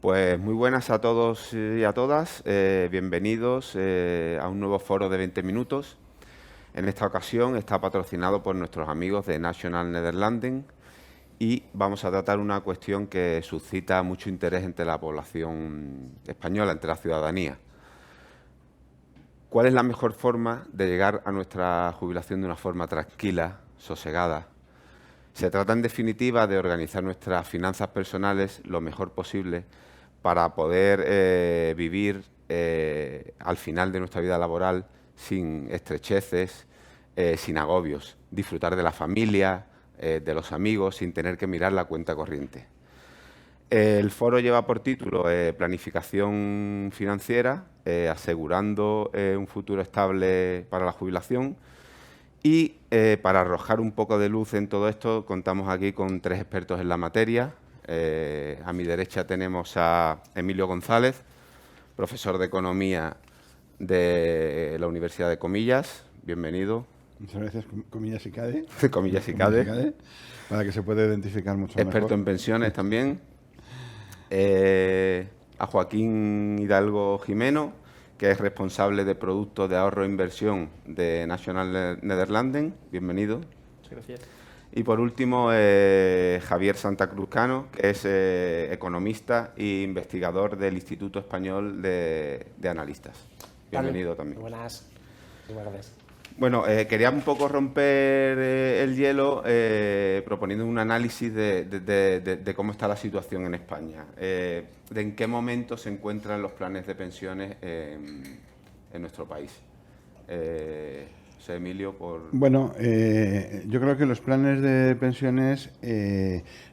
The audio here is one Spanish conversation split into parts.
Pues muy buenas a todos y a todas. Bienvenidos a un nuevo foro de 20 minutos. En esta ocasión está patrocinado por nuestros amigos de National Nederlanden y vamos a tratar una cuestión que suscita mucho interés entre la población española, entre la ciudadanía. ¿Cuál es la mejor forma de llegar a nuestra jubilación de una forma tranquila, sosegada? Se trata, en definitiva, de organizar nuestras finanzas personales lo mejor posible para poder vivir al final de nuestra vida laboral sin estrecheces, sin agobios, disfrutar de la familia, de los amigos, sin tener que mirar la cuenta corriente. El foro lleva por título Planificación financiera, asegurando un futuro estable para la jubilación. Y para arrojar un poco de luz en todo esto, contamos aquí con 3 expertos en la materia. A mi derecha tenemos a Emilio González, profesor de Economía de la Universidad de Comillas. Bienvenido. Muchas gracias, Comillas y CADE. Comillas y CADE. Para que se pueda identificar mucho mejor. Experto en pensiones también. A Joaquín Hidalgo Jimeno, que es responsable de productos de ahorro e inversión de National Nederlanden. Bienvenido. Muchas gracias. Y por último, Javier Santa Cruz Cano, que es economista e investigador del Instituto Español de Analistas. Bienvenido también. Buenas. Buenas tardes. Bueno, quería un poco romper el hielo proponiendo un análisis de cómo está la situación en España. De en qué momento se encuentran los planes de pensiones en nuestro país. José Emilio, por... Bueno, yo creo que los planes de pensiones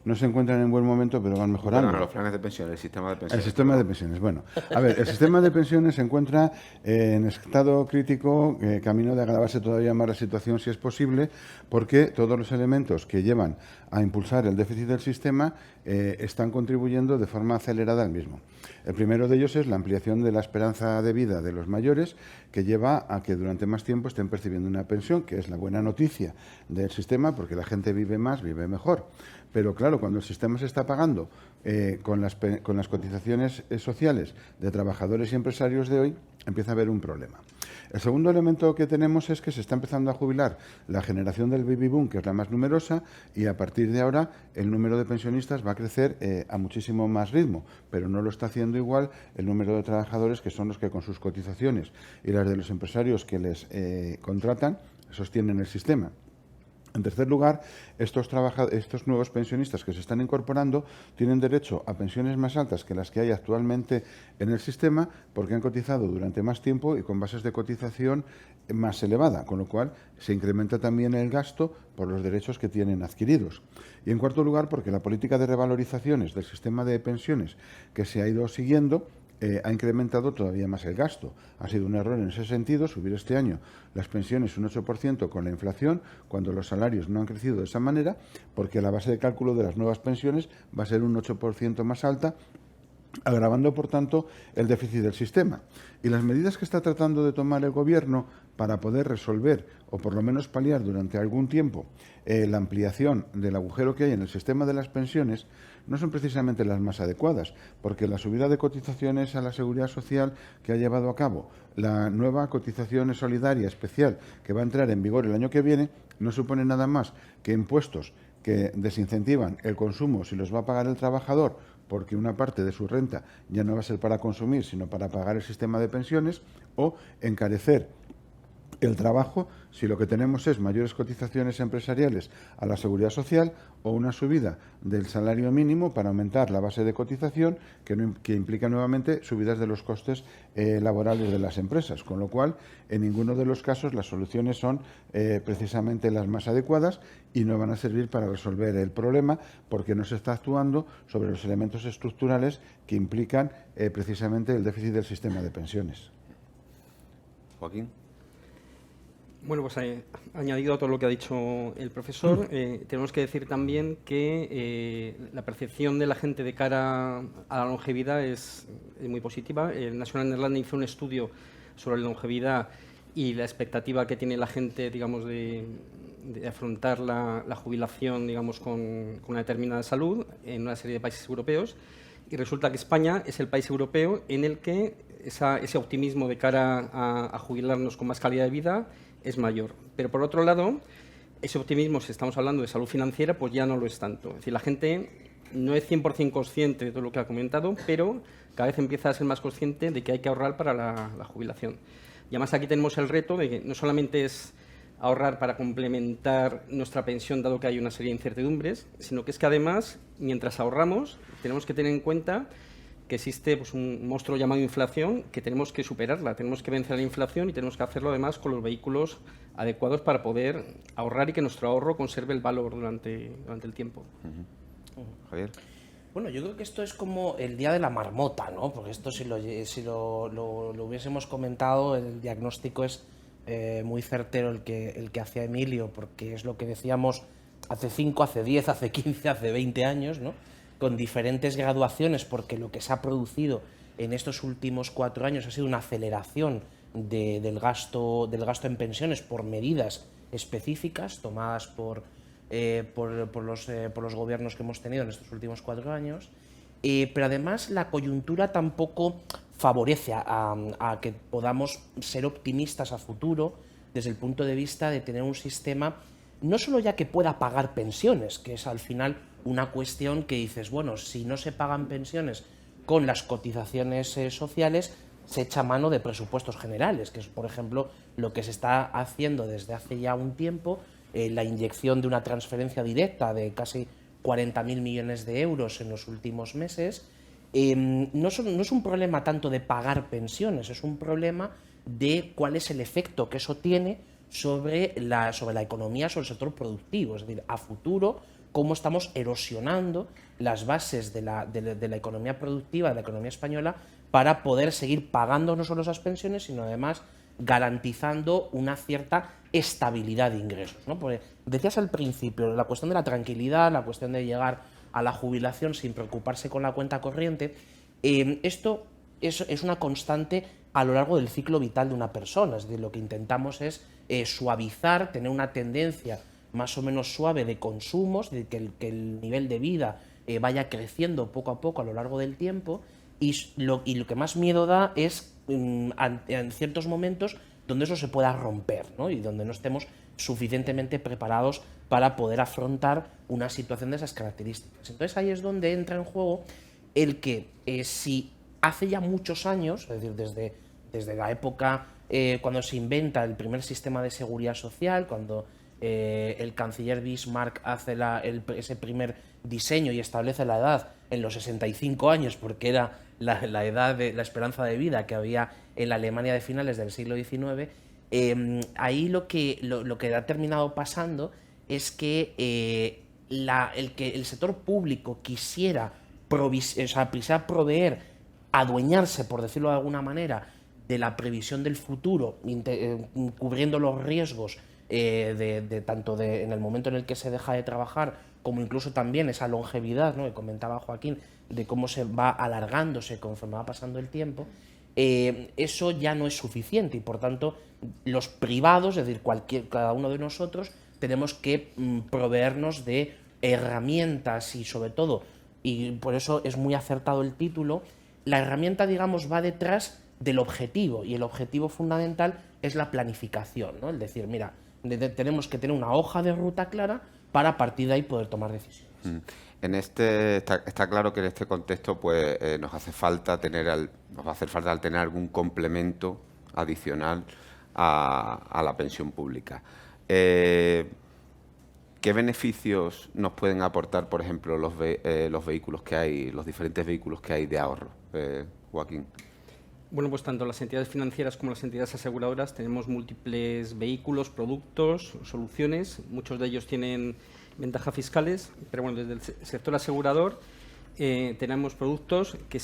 no se encuentran en buen momento, pero van mejorando. Bueno, los planes de pensiones, el sistema de pensiones. El sistema de pensiones. Bueno, a ver, el sistema de pensiones se encuentra en estado crítico, camino de agravarse todavía más la situación si es posible, porque todos los elementos que llevan a impulsar el déficit del sistema están contribuyendo de forma acelerada al mismo. El primero de ellos es la ampliación de la esperanza de vida de los mayores, que lleva a que durante más tiempo estén percibiendo una pensión, que es la buena noticia del sistema, porque la gente vive más, vive mejor. Pero claro, cuando el sistema se está pagando con las cotizaciones sociales de trabajadores y empresarios de hoy, empieza a haber un problema. El segundo elemento que tenemos es que se está empezando a jubilar la generación del baby boom, que es la más numerosa, y a partir de ahora el número de pensionistas va a crecer a muchísimo más ritmo, pero no lo está haciendo igual el número de trabajadores, que son los que con sus cotizaciones y las de los empresarios que les contratan sostienen el sistema. En tercer lugar, estos nuevos pensionistas que se están incorporando tienen derecho a pensiones más altas que las que hay actualmente en el sistema, porque han cotizado durante más tiempo y con bases de cotización más elevada, con lo cual se incrementa también el gasto por los derechos que tienen adquiridos. Y en cuarto lugar, porque la política de revalorizaciones del sistema de pensiones que se ha ido siguiendo ha incrementado todavía más el gasto. Ha sido un error en ese sentido subir este año las pensiones un 8% con la inflación, cuando los salarios no han crecido de esa manera, porque la base de cálculo de las nuevas pensiones va a ser un 8% más alta, agravando, por tanto, el déficit del sistema. Y las medidas que está tratando de tomar el Gobierno para poder resolver, o por lo menos paliar durante algún tiempo, la ampliación del agujero que hay en el sistema de las pensiones, no son precisamente las más adecuadas, porque la subida de cotizaciones a la Seguridad Social que ha llevado a cabo la nueva cotización solidaria especial que va a entrar en vigor el año que viene, no supone nada más que impuestos que desincentivan el consumo si los va a pagar el trabajador, porque una parte de su renta ya no va a ser para consumir, sino para pagar el sistema de pensiones, o encarecer el trabajo si lo que tenemos es mayores cotizaciones empresariales a la Seguridad Social o una subida del salario mínimo para aumentar la base de cotización que implica nuevamente subidas de los costes laborales de las empresas, con lo cual en ninguno de los casos las soluciones son precisamente las más adecuadas y no van a servir para resolver el problema, porque no se está actuando sobre los elementos estructurales que implican precisamente el déficit del sistema de pensiones. Joaquín. Bueno, pues añadido a todo lo que ha dicho el profesor, tenemos que decir también que la percepción de la gente de cara a la longevidad es muy positiva. El National Nederlanden hizo un estudio sobre la longevidad y la expectativa que tiene la gente, digamos, de afrontar la jubilación, digamos, con una determinada salud en una serie de países europeos. y resulta que España es el país europeo en el que ese optimismo de cara a jubilarnos con más calidad de vida es mayor. Pero por otro lado, ese optimismo, si estamos hablando de salud financiera, pues ya no lo es tanto. Es decir, la gente no es 100% consciente de todo lo que ha comentado, pero cada vez empieza a ser más consciente de que hay que ahorrar para la jubilación. Y además aquí tenemos el reto de que no solamente es ahorrar para complementar nuestra pensión, dado que hay una serie de incertidumbres, sino que es que además, mientras ahorramos, tenemos que tener en cuenta que existe pues, un monstruo llamado inflación, que tenemos que superarla, tenemos que vencer la inflación y tenemos que hacerlo además con los vehículos adecuados para poder ahorrar y que nuestro ahorro conserve el valor durante el tiempo. Javier. Bueno, yo creo que esto es como el día de la marmota, ¿no? Porque esto si lo hubiésemos comentado, el diagnóstico es muy certero el que hacía Emilio, porque es lo que decíamos hace 5, hace 10, hace 15, hace 20 años, ¿no? Con diferentes graduaciones, porque lo que se ha producido en estos últimos 4 años ha sido una aceleración del gasto en pensiones por medidas específicas tomadas por los gobiernos que hemos tenido en estos últimos 4 años, pero además la coyuntura tampoco favorece a que podamos ser optimistas a futuro desde el punto de vista de tener un sistema no solo ya que pueda pagar pensiones, que es al final una cuestión que dices, bueno, si no se pagan pensiones con las cotizaciones sociales, se echa mano de presupuestos generales, que es, por ejemplo, lo que se está haciendo desde hace ya un tiempo, la inyección de una transferencia directa de casi 40.000 millones de euros en los últimos meses. No es un problema tanto de pagar pensiones, es un problema de cuál es el efecto que eso tiene sobre la economía, sobre el sector productivo, es decir, a futuro, cómo estamos erosionando las bases de la economía productiva, de la economía española, para poder seguir pagando no solo esas pensiones, sino además garantizando una cierta estabilidad de ingresos, ¿no? Porque decías al principio, la cuestión de la tranquilidad, la cuestión de llegar a la jubilación sin preocuparse con la cuenta corriente, esto es una constante a lo largo del ciclo vital de una persona. Es decir, lo que intentamos es suavizar, tener una tendencia más o menos suave de consumos, de que el nivel de vida vaya creciendo poco a poco a lo largo del tiempo, y lo que más miedo da es en ciertos momentos donde eso se pueda romper, ¿no? Y donde no estemos suficientemente preparados para poder afrontar una situación de esas características. Entonces ahí es donde entra en juego el que si hace ya muchos años, es decir, desde la época cuando se inventa el primer sistema de seguridad social, cuando el canciller Bismarck hace ese primer diseño y establece la edad en los 65 años, porque era la edad de la esperanza de vida que había en la Alemania de finales del siglo XIX, ahí lo que ha terminado pasando es que el sector público quisiera proveer, adueñarse, por decirlo de alguna manera, de la previsión del futuro, cubriendo los riesgos tanto en el momento en el que se deja de trabajar, como incluso también esa longevidad, ¿no?, que comentaba Joaquín, de cómo se va alargándose conforme va pasando el tiempo. Eso ya no es suficiente y, por tanto, los privados, es decir, cada uno de nosotros, tenemos que proveernos de herramientas y, sobre todo, y por eso es muy acertado el título, la herramienta, digamos, va detrás del objetivo, y el objetivo fundamental es la planificación, ¿no? Es decir, mira, tenemos que tener una hoja de ruta clara para a partir de ahí poder tomar decisiones. Está claro que en este contexto pues nos hace falta tener algún complemento adicional a la pensión pública. ¿Qué beneficios nos pueden aportar, por ejemplo, los vehículos que hay, los diferentes vehículos que hay de ahorro, Joaquín? Bueno, pues tanto las entidades financieras como las entidades aseguradoras tenemos múltiples vehículos, productos, soluciones. Muchos de ellos tienen ventajas fiscales, pero bueno, desde el sector asegurador tenemos productos que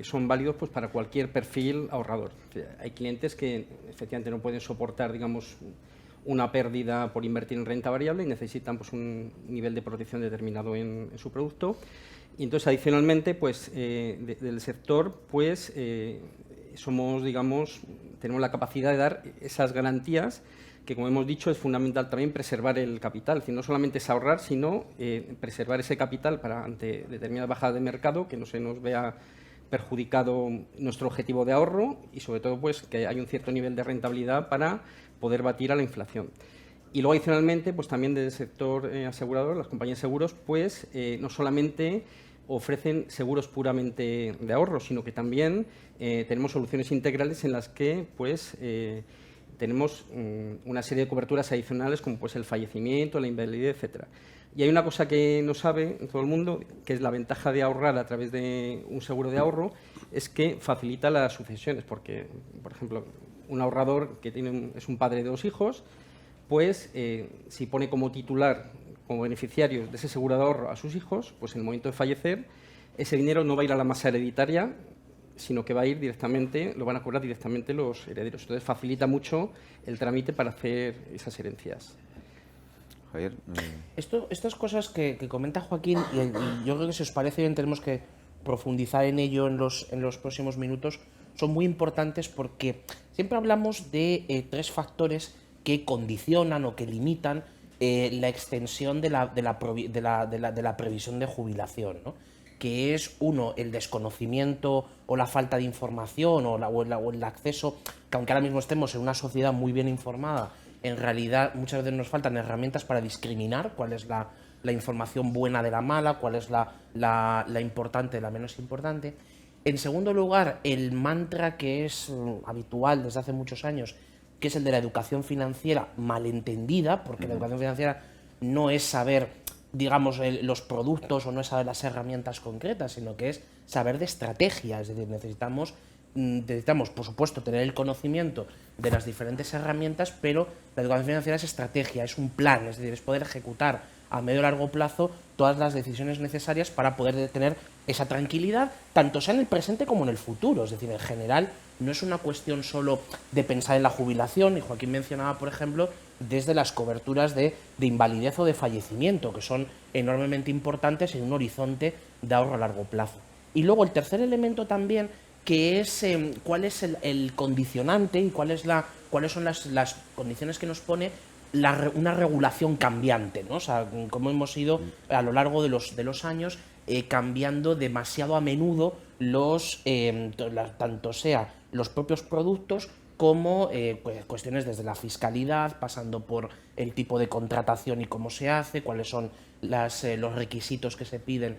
son válidos pues para cualquier perfil ahorrador. Hay clientes que efectivamente no pueden soportar, digamos, una pérdida por invertir en renta variable y necesitan pues un nivel de protección determinado en su producto. Y entonces, adicionalmente, pues del sector, pues somos, digamos, tenemos la capacidad de dar esas garantías que, como hemos dicho, es fundamental también preservar el capital. Es decir, no solamente es ahorrar, sino preservar ese capital para ante determinadas bajadas de mercado, que no se nos vea perjudicado nuestro objetivo de ahorro y, sobre todo, pues que hay un cierto nivel de rentabilidad para poder batir a la inflación. Y luego, adicionalmente, pues también del sector asegurador, las compañías de seguros, pues no solamente ofrecen seguros puramente de ahorro, sino que también tenemos soluciones integrales en las que pues tenemos una serie de coberturas adicionales como pues el fallecimiento, la invalidez, etcétera. Y hay una cosa que no sabe todo el mundo, que es la ventaja de ahorrar a través de un seguro de ahorro, es que facilita las sucesiones, porque, por ejemplo, un ahorrador que es un padre de 2 hijos, pues si pone como titular, como beneficiarios de ese seguro de ahorro a sus hijos, pues en el momento de fallecer, ese dinero no va a ir a la masa hereditaria, sino que va a ir directamente, lo van a cobrar directamente los herederos. Entonces facilita mucho el trámite para hacer esas herencias. Javier. Estas cosas que comenta Joaquín, y yo creo que si os parece bien tenemos que profundizar en ello en los próximos minutos, son muy importantes porque siempre hablamos de 3 factores que condicionan o que limitan la extensión de la previsión de jubilación, ¿no? Que es, uno, el desconocimiento o la falta de información o el acceso, que aunque ahora mismo estemos en una sociedad muy bien informada, en realidad muchas veces nos faltan herramientas para discriminar cuál es la información buena de la mala, cuál es la importante de la menos importante. En segundo lugar, el mantra que es habitual desde hace muchos años, que es el de la educación financiera malentendida, porque la educación financiera no es saber, digamos, los productos o no es saber las herramientas concretas, sino que es saber de estrategia. Es decir, necesitamos, por supuesto, tener el conocimiento de las diferentes herramientas, pero la educación financiera es estrategia, es un plan, es decir, es poder ejecutar a medio y largo plazo todas las decisiones necesarias para poder tener esa tranquilidad, tanto sea en el presente como en el futuro. Es decir, en general, no es una cuestión solo de pensar en la jubilación, y Joaquín mencionaba, por ejemplo, desde las coberturas de invalidez o de fallecimiento, que son enormemente importantes en un horizonte de ahorro a largo plazo. Y luego el tercer elemento también, que es cuál es el condicionante y cuáles son las condiciones que nos pone una regulación cambiante, ¿no? O sea, cómo hemos ido a lo largo de los años cambiando demasiado a menudo tanto sea los propios productos como pues, cuestiones desde la fiscalidad, pasando por el tipo de contratación y cómo se hace, cuáles son los requisitos que se piden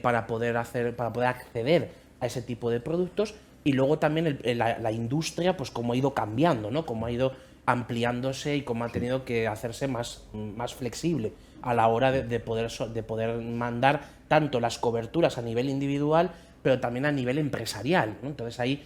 para poder acceder a ese tipo de productos, y luego también la industria, pues cómo ha ido cambiando, ¿no? Cómo ha ido ampliándose y cómo ha tenido que hacerse más flexible a la hora de poder mandar tanto las coberturas a nivel individual, pero también a nivel empresarial, ¿no? Entonces ahí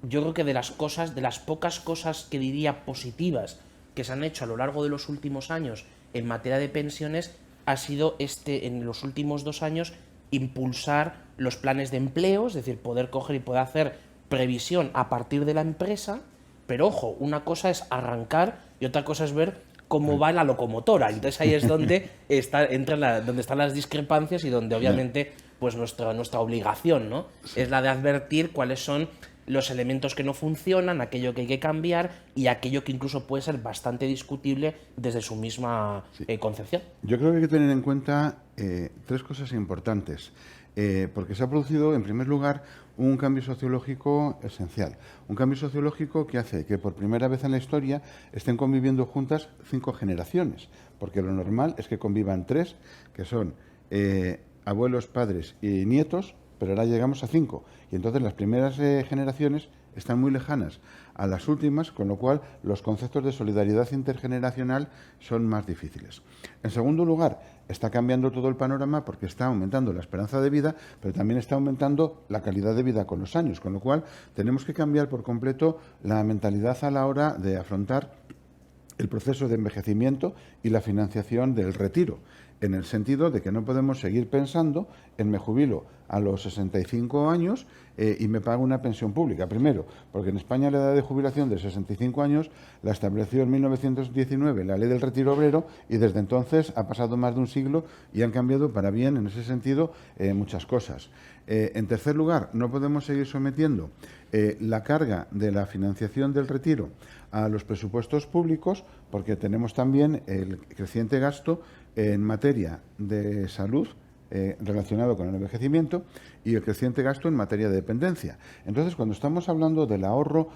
yo creo que de las pocas cosas que diría positivas que se han hecho a lo largo de los últimos años en materia de pensiones ha sido en los últimos 2 años impulsar los planes de empleo, es decir, poder coger y poder hacer previsión a partir de la empresa. Pero ojo, una cosa es arrancar y otra cosa es ver cómo va la locomotora. Entonces ahí es donde donde están las discrepancias y donde obviamente pues nuestra obligación, ¿no? Es la de advertir cuáles son los elementos que no funcionan, aquello que hay que cambiar y aquello que incluso puede ser bastante discutible desde su misma concepción. Yo creo que hay que tener en cuenta 3 cosas importantes. Porque se ha producido, en primer lugar, un cambio sociológico esencial. Un cambio sociológico que hace que por primera vez en la historia estén conviviendo juntas 5 generaciones. Porque lo normal es que convivan 3, que son abuelos, padres y nietos, pero ahora llegamos a 5. Y entonces las primeras generaciones están muy lejanas a las últimas, con lo cual los conceptos de solidaridad intergeneracional son más difíciles. En segundo lugar, está cambiando todo el panorama porque está aumentando la esperanza de vida, pero también está aumentando la calidad de vida con los años, con lo cual tenemos que cambiar por completo la mentalidad a la hora de afrontar el proceso de envejecimiento y la financiación del retiro, en el sentido de que no podemos seguir pensando en me jubilo a los 65 años y me pago una pensión pública. Primero, porque en España la edad de jubilación de 65 años la estableció en 1919 la Ley del Retiro Obrero, y desde entonces ha pasado más de un siglo y han cambiado para bien en ese sentido muchas cosas. En tercer lugar, no podemos seguir sometiendo la carga de la financiación del retiro a los presupuestos públicos, porque tenemos también el creciente gasto en materia de salud relacionado con el envejecimiento y el creciente gasto en materia de dependencia. Entonces, cuando estamos hablando del ahorro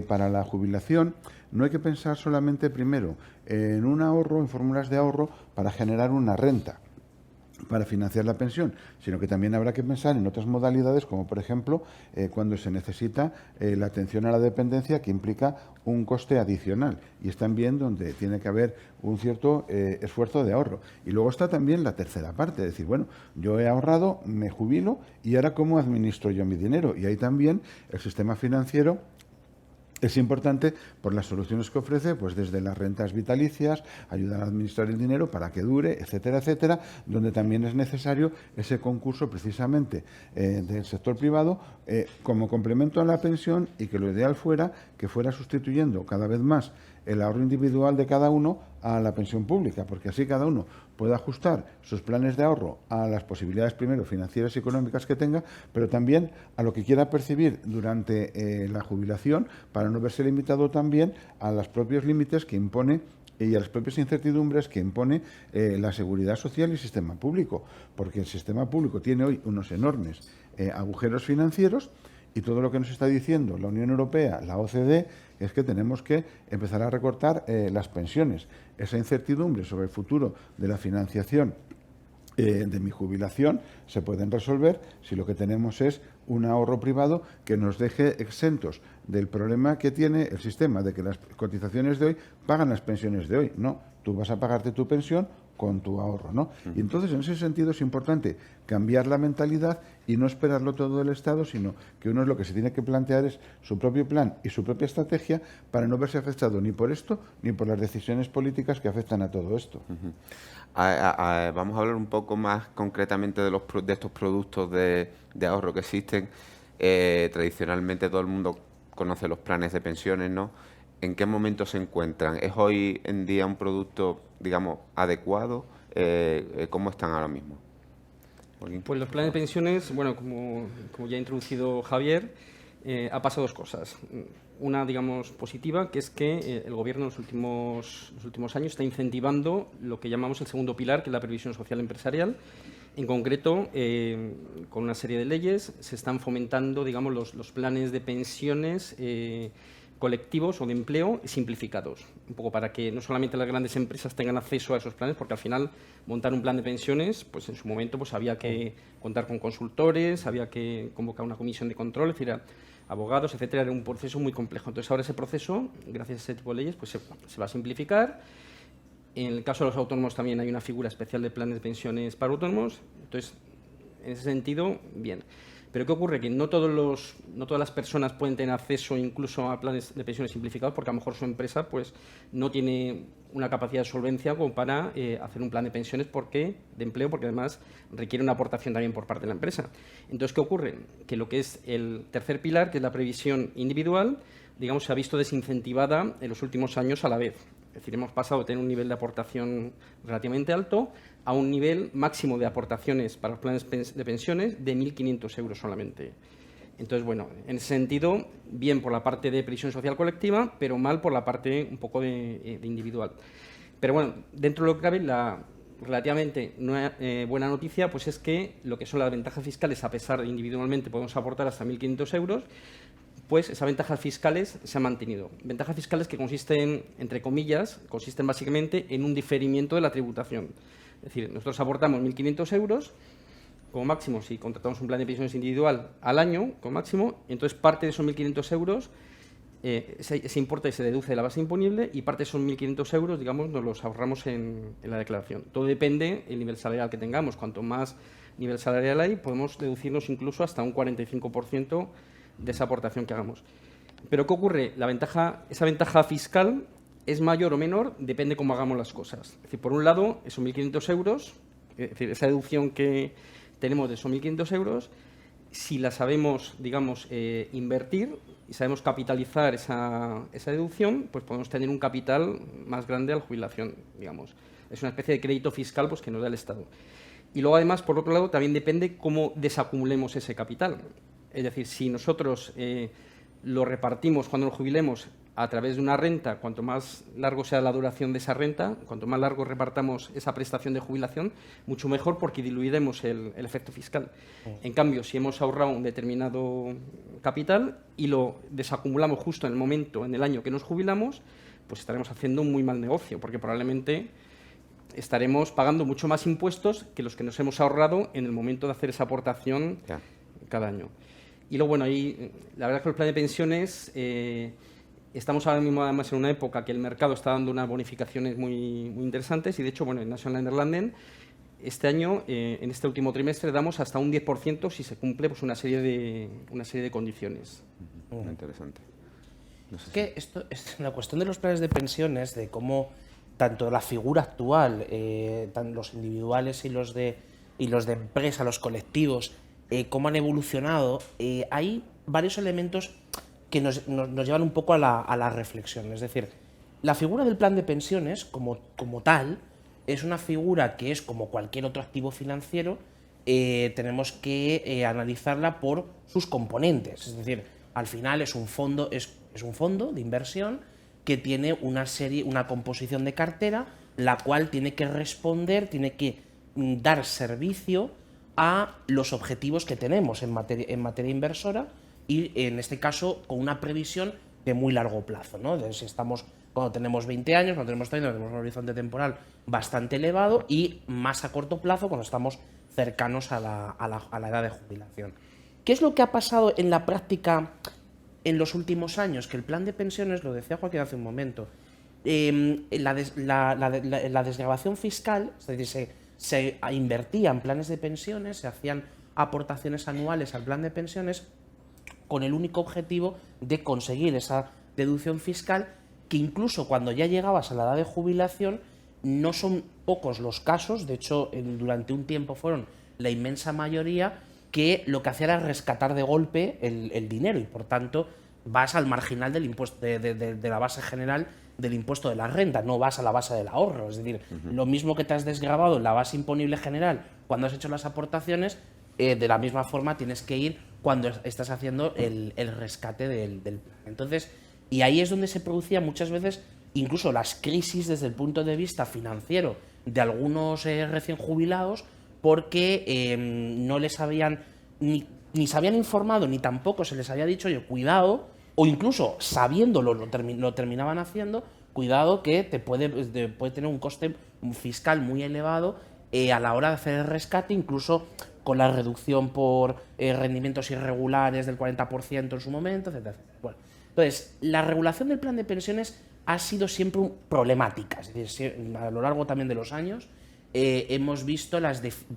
para la jubilación, no hay que pensar solamente primero en un ahorro, en fórmulas de ahorro para generar una renta para financiar la pensión, sino que también habrá que pensar en otras modalidades, como por ejemplo cuando se necesita la atención a la dependencia, que implica un coste adicional, y es también donde tiene que haber un cierto esfuerzo de ahorro. Y luego está también la tercera parte, es decir, bueno, yo he ahorrado, me jubilo, y ahora ¿cómo administro yo mi dinero? Y ahí también el sistema financiero es importante por las soluciones que ofrece, pues desde las rentas vitalicias, ayudar a administrar el dinero para que dure, etcétera, etcétera, donde también es necesario ese concurso precisamente del sector privado como complemento a la pensión, y que lo ideal fuera que fuera sustituyendo cada vez más el ahorro individual de cada uno a la pensión pública, porque así cada uno puede ajustar sus planes de ahorro a las posibilidades, primero, financieras y económicas que tenga, pero también a lo que quiera percibir durante la jubilación, para no verse limitado también a los propios límites que impone y a las propias incertidumbres que impone la seguridad social y el sistema público, porque el sistema público tiene hoy unos enormes agujeros financieros, y todo lo que nos está diciendo la Unión Europea, la OCDE, es que tenemos que empezar a recortar las pensiones. Esa incertidumbre sobre el futuro de la financiación de mi jubilación se pueden resolver si lo que tenemos es un ahorro privado que nos deje exentos del problema que tiene el sistema de que las cotizaciones de hoy pagan las pensiones de hoy. No, tú vas a pagarte tu pensión con tu ahorro, ¿no? Y entonces, en ese sentido, es importante cambiar la mentalidad y no esperarlo todo del Estado, sino que uno lo que se tiene que plantear es su propio plan y su propia estrategia para no verse afectado ni por esto ni por las decisiones políticas que afectan a todo esto. Vamos a hablar un poco más concretamente de estos productos de ahorro que existen. Tradicionalmente todo el mundo conoce los planes de pensiones, ¿no? ¿En qué momento se encuentran? ¿Es hoy en día un producto, digamos, adecuado? ¿Cómo están ahora mismo? Pues los planes de pensiones, bueno, como ya ha introducido Javier, ha pasado dos cosas. Una, digamos, positiva, que es que el Gobierno en los últimos años está incentivando lo que llamamos el segundo pilar, que es la previsión social empresarial. En concreto, con una serie de leyes se están fomentando, digamos, los planes de pensiones colectivos o de empleo simplificados, un poco para que no solamente las grandes empresas tengan acceso a esos planes, porque al final montar un plan de pensiones, pues en su momento pues había que contar con consultores, había que convocar una comisión de control, es decir, abogados, etcétera, era un proceso muy complejo. Entonces ahora ese proceso, gracias a ese tipo de leyes, pues se va a simplificar. En el caso de los autónomos también hay una figura especial de planes de pensiones para autónomos, entonces en ese sentido, bien. Pero ¿qué ocurre? Que no todas las personas pueden tener acceso incluso a planes de pensiones simplificados, porque a lo mejor su empresa pues, no tiene una capacidad de solvencia como para hacer un plan de pensiones de empleo, porque además requiere una aportación también por parte de la empresa. Entonces, ¿qué ocurre? Que lo que es el tercer pilar, que es la previsión individual, digamos, se ha visto desincentivada en los últimos años a la vez. Es decir, hemos pasado de tener un nivel de aportación relativamente alto a un nivel máximo de aportaciones para los planes de pensiones de 1.500 euros solamente. Entonces, bueno, en ese sentido, bien por la parte de previsión social colectiva, pero mal por la parte un poco de individual. Pero bueno, dentro de lo que cabe, la relativamente buena noticia pues es que lo que son las ventajas fiscales, a pesar de individualmente podemos aportar hasta 1.500 euros, pues esas ventajas fiscales se han mantenido. Ventajas fiscales que consisten, entre comillas, consisten básicamente en un diferimiento de la tributación. Es decir, nosotros aportamos 1.500 euros como máximo si contratamos un plan de pensiones individual al año, como máximo, entonces parte de esos 1.500 euros, ese importe se deduce de la base imponible y parte de esos 1.500 euros, digamos, nos los ahorramos en la declaración. Todo depende del nivel salarial que tengamos. Cuanto más nivel salarial hay, podemos deducirnos incluso hasta un 45% de esa aportación que hagamos. Pero ¿qué ocurre? Esa ventaja fiscal es mayor o menor, depende cómo hagamos las cosas. Es decir, por un lado, esos 1.500 euros, es decir, esa deducción que tenemos de esos 1.500 euros, si la sabemos, digamos, invertir y sabemos capitalizar esa deducción, pues podemos tener un capital más grande a la jubilación, digamos. Es una especie de crédito fiscal pues, que nos da el Estado. Y luego, además, por otro lado, también depende cómo desacumulemos ese capital. Es decir, si nosotros lo repartimos cuando nos jubilemos a través de una renta, cuanto más largo sea la duración de esa renta, cuanto más largo repartamos esa prestación de jubilación, mucho mejor porque diluiremos el efecto fiscal. En cambio, si hemos ahorrado un determinado capital y lo desacumulamos justo en el momento, en el año que nos jubilamos, pues estaremos haciendo un muy mal negocio, porque probablemente estaremos pagando mucho más impuestos que los que nos hemos ahorrado en el momento de hacer esa aportación cada año. Y luego, bueno, ahí la verdad es que los planes de pensiones, estamos ahora mismo además en una época que el mercado está dando unas bonificaciones muy interesantes y, de hecho, bueno, en Nationale-Nederlanden este año, en este último trimestre, damos hasta un 10% si se cumple pues, una serie de condiciones. Muy interesante. No sé Es que la cuestión de los planes de pensiones, de cómo tanto la figura actual, los individuales y los de empresa, los colectivos, cómo han evolucionado, hay varios elementos que nos llevan un poco a la reflexión. Es decir, la figura del plan de pensiones, como tal, es una figura que es como cualquier otro activo financiero, tenemos que analizarla por sus componentes. Es decir, al final es un fondo de inversión que tiene una composición de cartera, la cual tiene que responder, tiene que dar servicio a los objetivos que tenemos en materia inversora y, en este caso, con una previsión de muy largo plazo, ¿no? Si estamos, cuando tenemos 20 años, cuando tenemos 30, tenemos un horizonte temporal bastante elevado y más a corto plazo cuando estamos cercanos a la edad de jubilación. ¿Qué es lo que ha pasado en la práctica en los últimos años? Que el plan de pensiones, lo decía Joaquín hace un momento, la desgravación fiscal, es decir, se invertía en planes de pensiones, se hacían aportaciones anuales al plan de pensiones con el único objetivo de conseguir esa deducción fiscal, que incluso cuando ya llegabas a la edad de jubilación no son pocos los casos, de hecho durante un tiempo fueron la inmensa mayoría, que lo que hacía era rescatar de golpe el dinero y por tanto vas al marginal del impuesto de la base general del impuesto de la renta, no vas a la base del ahorro. Es decir, lo mismo que te has desgravado en la base imponible general cuando has hecho las aportaciones, de la misma forma tienes que ir cuando estás haciendo el rescate del plan. Entonces, y ahí es donde se producían muchas veces incluso las crisis desde el punto de vista financiero de algunos recién jubilados, porque no les habían ni se habían informado ni tampoco se les había dicho, oye, cuidado, o incluso sabiéndolo lo terminaban haciendo, cuidado que te puede tener un coste fiscal muy elevado a la hora de hacer el rescate, incluso con la reducción por rendimientos irregulares del 40% en su momento, etcétera, etcétera. Bueno, entonces, la regulación del plan de pensiones ha sido siempre problemática, es decir, a lo largo también de los años hemos visto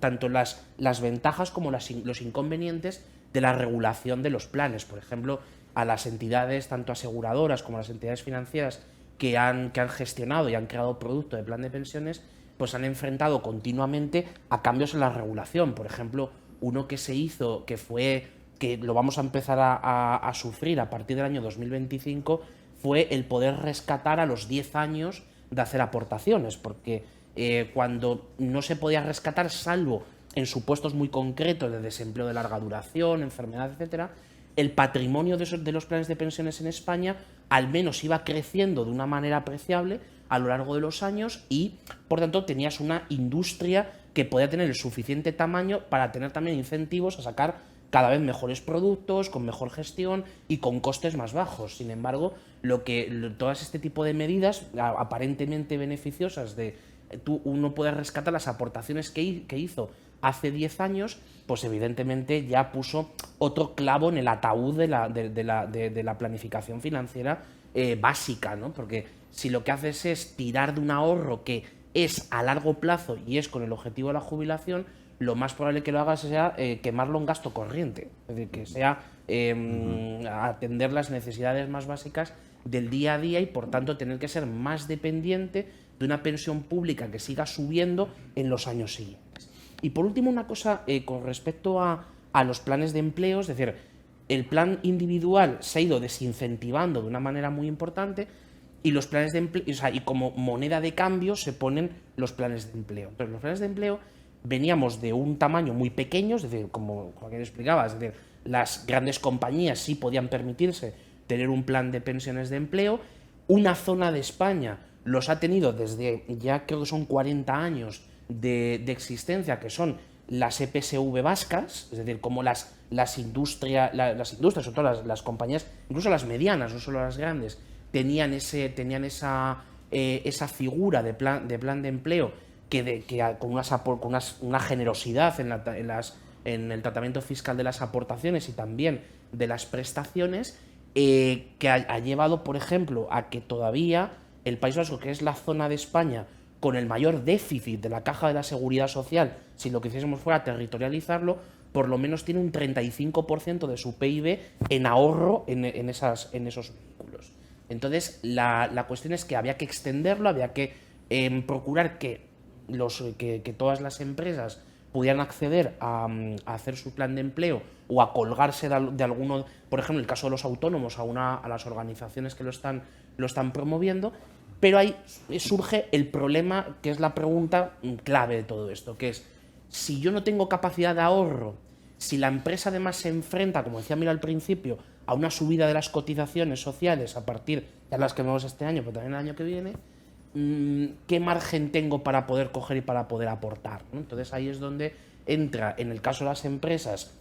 tanto las ventajas como los inconvenientes de la regulación de los planes. Por ejemplo, a las entidades, tanto aseguradoras como a las entidades financieras que han gestionado y han creado producto de plan de pensiones, pues han enfrentado continuamente a cambios en la regulación. Por ejemplo, uno que se hizo, que lo vamos a empezar a sufrir a partir del año 2025, fue el poder rescatar a los 10 años de hacer aportaciones, porque cuando no se podía rescatar, salvo en supuestos muy concretos de desempleo de larga duración, enfermedad, etcétera, el patrimonio de los planes de pensiones en España al menos iba creciendo de una manera apreciable a lo largo de los años y, por tanto, tenías una industria que podía tener el suficiente tamaño para tener también incentivos a sacar cada vez mejores productos, con mejor gestión y con costes más bajos. Sin embargo, todas este tipo de medidas aparentemente beneficiosas uno puede rescatar las aportaciones que hizo hace 10 años, pues evidentemente ya puso otro clavo en el ataúd de la planificación financiera básica, ¿no? Porque si lo que haces es tirar de un ahorro que es a largo plazo y es con el objetivo de la jubilación, lo más probable que lo hagas sea quemarlo en gasto corriente, es decir, que sea atender las necesidades más básicas del día a día y, por tanto, tener que ser más dependiente de una pensión pública que siga subiendo en los años siguientes. Y por último, una cosa con respecto a los planes de empleo, es decir, el plan individual se ha ido desincentivando de una manera muy importante y los planes de empleo, o sea, y como moneda de cambio se ponen los planes de empleo. Entonces, los planes de empleo veníamos de un tamaño muy pequeño, es decir, como Joaquín explicaba, es decir, las grandes compañías sí podían permitirse tener un plan de pensiones de empleo. Una zona de España los ha tenido desde ya creo que son 40 años de existencia, que son las EPSV vascas, es decir, como las industrias, sobre todo las compañías, incluso las medianas, no solo las grandes, tenían esa figura de plan de empleo con una generosidad en el tratamiento fiscal de las aportaciones y también de las prestaciones, que ha llevado, por ejemplo, a que todavía el País Vasco, que es la zona de España con el mayor déficit de la caja de la Seguridad Social, si lo que hiciésemos fuera territorializarlo, por lo menos tiene un 35% de su PIB en ahorro en esos vínculos. Entonces, la cuestión es que había que extenderlo, había que procurar que todas las empresas pudieran acceder a hacer su plan de empleo o a colgarse de alguno, por ejemplo, en el caso de los autónomos, a las organizaciones que lo están promoviendo. Pero ahí surge el problema, que es la pregunta clave de todo esto, que es, si yo no tengo capacidad de ahorro, si la empresa además se enfrenta, como decía Mira al principio, a una subida de las cotizaciones sociales a partir de las que vemos este año, pero también el año que viene, ¿qué margen tengo para poder coger y para poder aportar, ¿no? Entonces ahí es donde entra, en el caso de las empresas,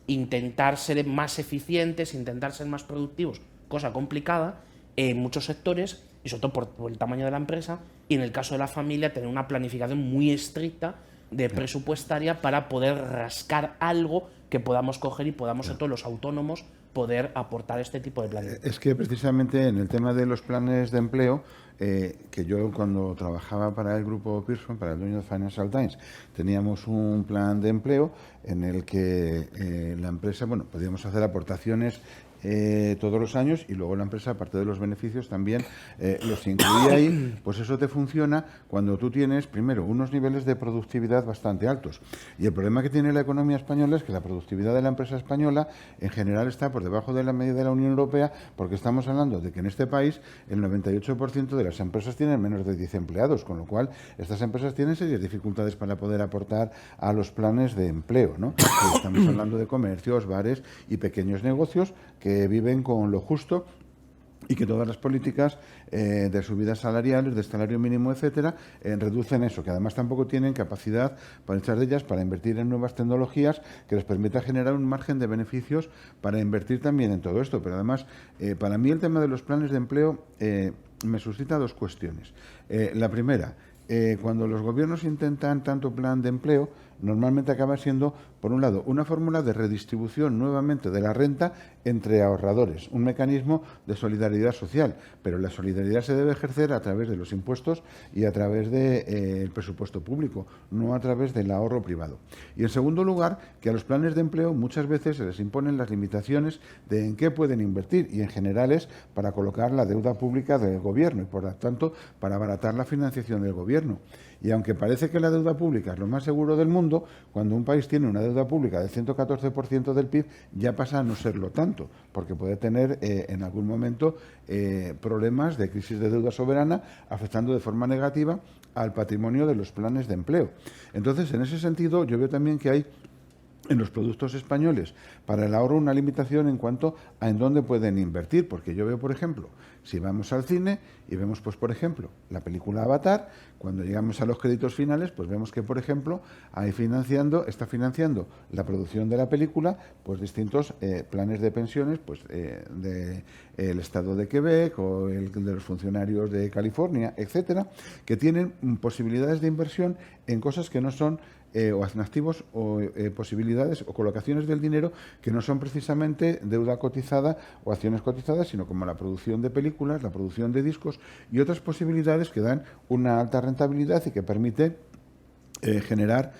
intentar ser más eficientes, intentar ser más productivos, cosa complicada en muchos sectores, y sobre todo por el tamaño de la empresa, y en el caso de la familia tener una planificación muy estricta de presupuestaria para poder rascar algo que podamos coger y podamos, sobre todo los autónomos, poder aportar este tipo de planes. Es que precisamente en el tema de los planes de empleo, que yo cuando trabajaba para el grupo Pearson, para el dueño de Financial Times, teníamos un plan de empleo en el que la empresa, podíamos hacer aportaciones todos los años, y luego la empresa, aparte de los beneficios, también los incluía ahí. Pues eso te funciona cuando tú tienes, primero, unos niveles de productividad bastante altos. Y el problema que tiene la economía española es que la productividad de la empresa española en general está por debajo de la media de la Unión Europea, porque estamos hablando de que en este país el 98% de las empresas tienen menos de 10 empleados, con lo cual estas empresas tienen serias dificultades para poder aportar a los planes de empleo, ¿no? Estamos hablando de comercios, bares y pequeños negocios que viven con lo justo, y que todas las políticas de subidas salariales, de salario mínimo, etcétera, reducen eso, que además tampoco tienen capacidad, para muchas de ellas, para invertir en nuevas tecnologías que les permita generar un margen de beneficios para invertir también en todo esto. Pero además, para mí el tema de los planes de empleo me suscita dos cuestiones. La primera, cuando los gobiernos intentan tanto plan de empleo, normalmente acaba siendo, por un lado, una fórmula de redistribución nuevamente de la renta entre ahorradores, un mecanismo de solidaridad social, pero la solidaridad se debe ejercer a través de los impuestos y a través del presupuesto público, no a través del ahorro privado. Y en segundo lugar, que a los planes de empleo muchas veces se les imponen las limitaciones de en qué pueden invertir, y en general es para colocar la deuda pública del gobierno y, por lo tanto, para abaratar la financiación del gobierno. Y aunque parece que la deuda pública es lo más seguro del mundo, cuando un país tiene una deuda pública del 114% del PIB, ya pasa a no serlo tanto, porque puede tener en algún momento problemas de crisis de deuda soberana, afectando de forma negativa al patrimonio de los planes de empleo. Entonces, en ese sentido, yo veo también que hay en los productos españoles para el ahorro una limitación en cuanto a en dónde pueden invertir, porque yo veo, por ejemplo, si vamos al cine y vemos, pues, por ejemplo, la película Avatar, cuando llegamos a los créditos finales, pues vemos que, por ejemplo, está financiando la producción de la película, pues distintos planes de pensiones, pues del estado de Quebec o el de los funcionarios de California, etcétera, que tienen posibilidades de inversión en cosas que no son o en activos o posibilidades o colocaciones del dinero que no son precisamente deuda cotizada o acciones cotizadas, sino como la producción de películas, la producción de discos y otras posibilidades que dan una alta rentabilidad y que permite generar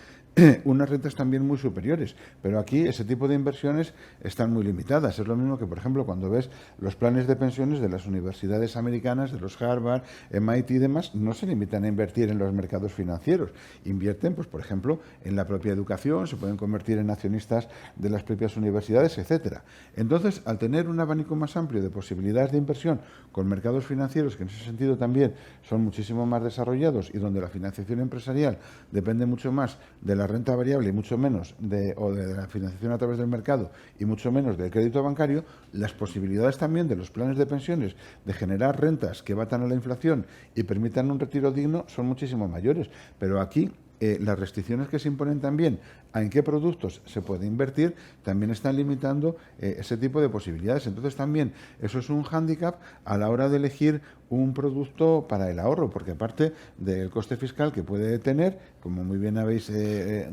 unas rentas también muy superiores. Pero aquí ese tipo de inversiones están muy limitadas. Es lo mismo que, por ejemplo, cuando ves los planes de pensiones de las universidades americanas, de los Harvard, MIT y demás, no se limitan a invertir en los mercados financieros. Invierten, pues, por ejemplo, en la propia educación, se pueden convertir en accionistas de las propias universidades, etcétera. Entonces, al tener un abanico más amplio de posibilidades de inversión con mercados financieros, que en ese sentido también son muchísimo más desarrollados y donde la financiación empresarial depende mucho más de la la renta variable y mucho menos o de la financiación a través del mercado y mucho menos del crédito bancario, las posibilidades también de los planes de pensiones de generar rentas que batan a la inflación y permitan un retiro digno son muchísimo mayores. Pero aquí las restricciones que se imponen también a en qué productos se puede invertir también están limitando ese tipo de posibilidades. Entonces también eso es un hándicap a la hora de elegir un producto para el ahorro, porque aparte del coste fiscal que puede tener, como muy bien habéis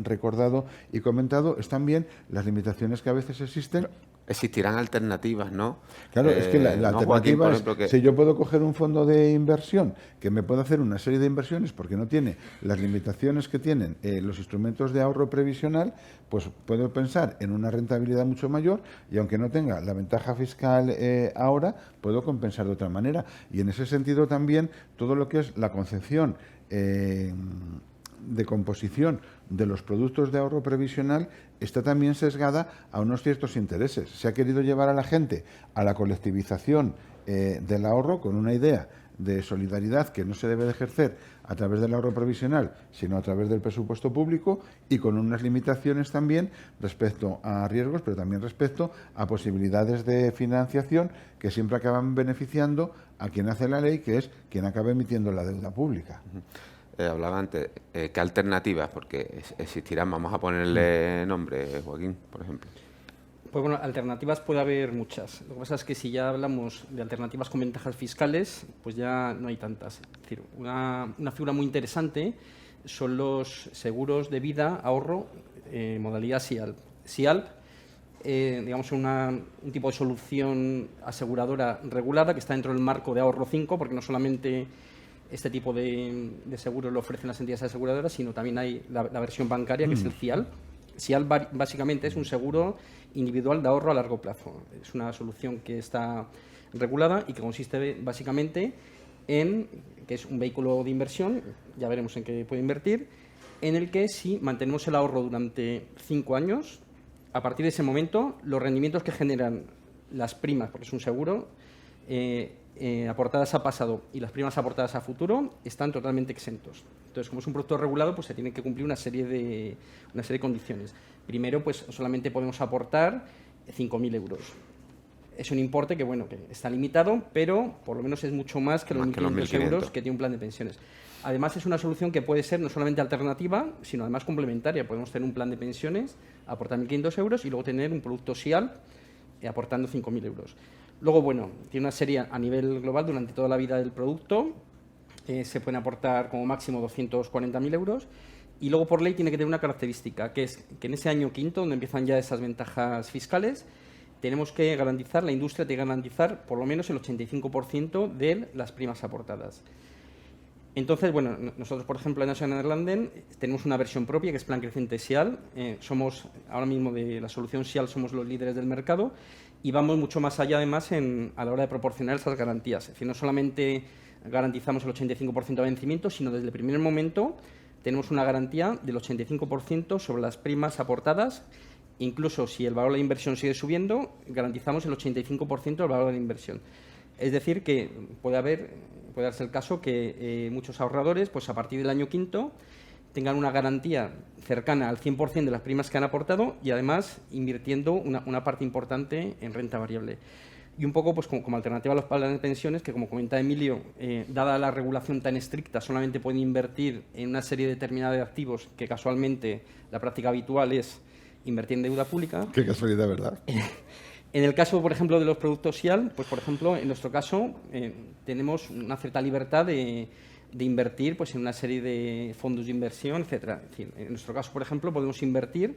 recordado y comentado, es también las limitaciones que a veces existen. Existirán alternativas, ¿no? Claro, es que la ¿no, alternativa Joaquín, por es, ejemplo, que si yo puedo coger un fondo de inversión que me puede hacer una serie de inversiones porque no tiene las limitaciones que tienen los instrumentos de ahorro previsional, pues puedo pensar en una rentabilidad mucho mayor y aunque no tenga la ventaja fiscal ahora, puedo compensar de otra manera. Y en ese sentido también todo lo que es la concepción de composición de los productos de ahorro previsional está también sesgada a unos ciertos intereses. Se ha querido llevar a la gente a la colectivización del ahorro con una idea de solidaridad que no se debe de ejercer a través del ahorro previsional, sino a través del presupuesto público y con unas limitaciones también respecto a riesgos, pero también respecto a posibilidades de financiación que siempre acaban beneficiando a quien hace la ley, que es quien acaba emitiendo la deuda pública. hablaba antes, ¿qué alternativas? Porque existirán, vamos a ponerle nombre, Joaquín, por ejemplo. Pues bueno, alternativas puede haber muchas. Lo que pasa es que si ya hablamos de alternativas con ventajas fiscales, pues ya no hay tantas. Es decir, una figura muy interesante son los seguros de vida, ahorro, modalidad SIAL. SIAL, digamos, un tipo de solución aseguradora regulada que está dentro del marco de ahorro 5, porque no solamente este tipo de seguros lo ofrecen las entidades aseguradoras, sino también hay la versión bancaria, que es el CIAL. SIAL básicamente es un seguro individual de ahorro a largo plazo. Es una solución que está regulada y que consiste básicamente en que es un vehículo de inversión, ya veremos en qué puede invertir, en el que si mantenemos el ahorro durante 5 años, a partir de ese momento los rendimientos que generan las primas, porque es un seguro, aportadas a pasado y las primas aportadas a futuro están totalmente exentos. Entonces, como es un producto regulado, pues se tiene que cumplir una serie de condiciones. Primero, pues solamente podemos aportar 5.000 euros. Es un importe que, bueno, que está limitado, pero por lo menos es mucho más que los 1.500 euros que tiene un plan de pensiones. Además, es una solución que puede ser no solamente alternativa, sino además complementaria. Podemos tener un plan de pensiones, aportar 1.500 euros y luego tener un producto SIAL aportando 5.000 euros. Luego, bueno, tiene una serie a nivel global durante toda la vida del producto. Se pueden aportar como máximo 240.000 euros. Y luego, por ley, tiene que tener una característica, que es que en ese año quinto, donde empiezan ya esas ventajas fiscales, tenemos que garantizar, la industria tiene que garantizar por lo menos el 85% de las primas aportadas. Entonces, bueno, nosotros, por ejemplo, en National Landen tenemos una versión propia, que es Plan Creciente SIAL. Somos, ahora mismo, de la solución SIAL, somos los líderes del mercado y vamos mucho más allá, además, a la hora de proporcionar esas garantías. Es decir, no solamente garantizamos el 85% de vencimiento, sino desde el primer momento tenemos una garantía del 85% sobre las primas aportadas. Incluso si el valor de la inversión sigue subiendo, garantizamos el 85% del valor de la inversión. Es decir, que puede darse el caso que muchos ahorradores, pues a partir del año quinto, tengan una garantía cercana al 100% de las primas que han aportado y además invirtiendo una parte importante en renta variable. Y un poco pues como alternativa a los planes de pensiones, que como comenta Emilio, dada la regulación tan estricta, solamente pueden invertir en una serie determinada de activos que casualmente la práctica habitual es invertir en deuda pública. Qué casualidad, ¿verdad? En el caso, por ejemplo, de los productos SIAL, pues por ejemplo, en nuestro caso tenemos una cierta libertad de invertir pues en una serie de fondos de inversión, etcétera. Es decir, en nuestro caso, por ejemplo, podemos invertir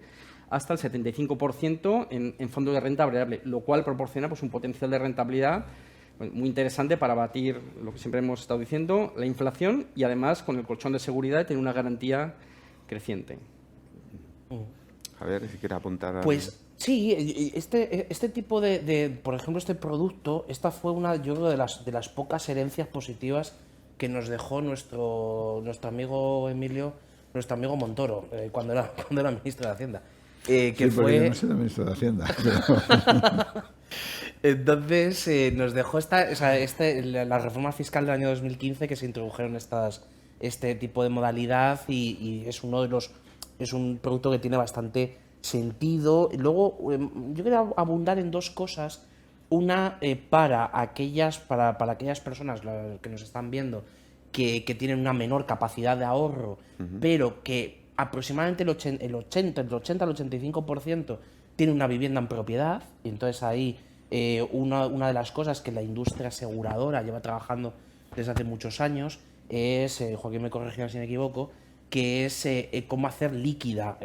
hasta el 75% en fondos de renta variable, lo cual proporciona pues un potencial de rentabilidad muy interesante para batir lo que siempre hemos estado diciendo, la inflación, y además con el colchón de seguridad de tener una garantía creciente. A ver, si quiere apuntar. Pues sí, este tipo por ejemplo, este producto, esta fue una, yo creo, de las pocas herencias positivas que nos dejó nuestro amigo Emilio, nuestro amigo Montoro, cuando era ministro de Hacienda. Que sí, fue... yo no soy el ministro de Hacienda. Entonces, nos dejó la reforma fiscal del año 2015, que se introdujeron este tipo de modalidad y es uno de los es un producto que tiene bastante sentido. Luego, yo quería abundar en dos cosas. Una, para aquellas personas que nos están viendo que tienen una menor capacidad de ahorro, pero que aproximadamente el 80 al 85% tiene una vivienda en propiedad. Y entonces ahí una de las cosas que la industria aseguradora lleva trabajando desde hace muchos años es, Joaquín me corregirá si me equivoco, que es cómo hacer líquida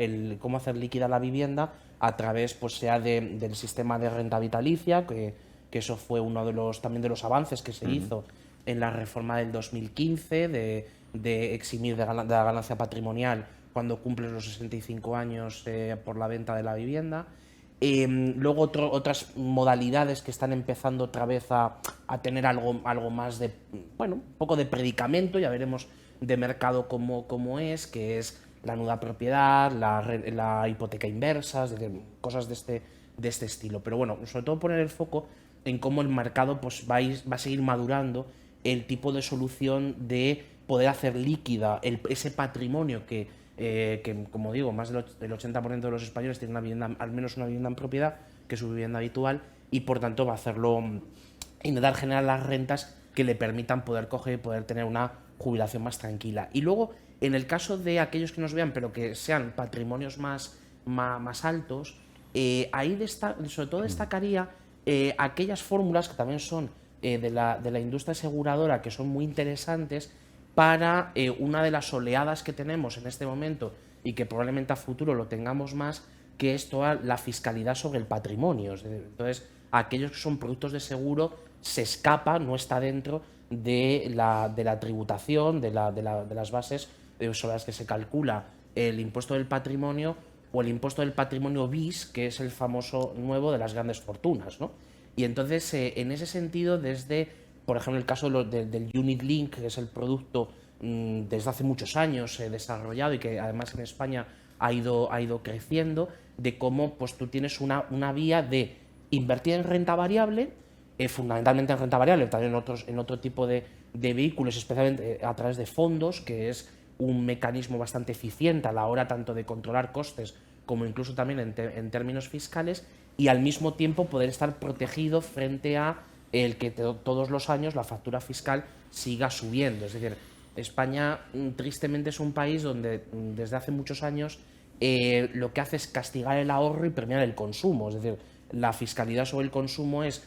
la vivienda a través, pues sea del sistema de renta vitalicia, que eso fue uno también de los avances que se hizo en la reforma del 2015, de eximir de la ganancia patrimonial cuando cumples los 65 años por la venta de la vivienda. Luego otras modalidades que están empezando otra vez a tener algo más de, bueno, un poco de predicamento, ya veremos de mercado cómo es, que es la nuda propiedad, la hipoteca inversa, es decir, cosas de este estilo. Pero bueno, sobre todo poner el foco en cómo el mercado pues va a seguir madurando el tipo de solución de poder hacer líquida ese patrimonio que, como digo, más del 80% de los españoles tienen al menos una vivienda en propiedad, que es su vivienda habitual, y por tanto va a hacerlo, intentar generar las rentas que le permitan poder coger y poder tener una jubilación más tranquila. Y luego, en el caso de aquellos que nos vean, pero que sean patrimonios más altos, ahí sobre todo destacaría aquellas fórmulas que también son de la industria aseguradora, que son muy interesantes para una de las oleadas que tenemos en este momento y que probablemente a futuro lo tengamos más, que es toda la fiscalidad sobre el patrimonio. Entonces, aquellos que son productos de seguro se escapa, no está dentro de la tributación, de las bases sobre las que se calcula el impuesto del patrimonio o el impuesto del patrimonio BIS, que es el famoso nuevo de las grandes fortunas, ¿no? Y entonces, en ese sentido, por ejemplo, el caso del Unit Link, que es el producto desde hace muchos años desarrollado y que además en España ha ido creciendo, de cómo pues tú tienes una vía de invertir en renta variable, fundamentalmente en renta variable, también en otro tipo de vehículos, especialmente a través de fondos, que es un mecanismo bastante eficiente a la hora tanto de controlar costes como incluso también en términos fiscales, y al mismo tiempo poder estar protegido frente a el que todos los años la factura fiscal siga subiendo. Es decir, España tristemente es un país donde desde hace muchos años lo que hace es castigar el ahorro y premiar el consumo. Es decir, la fiscalidad sobre el consumo es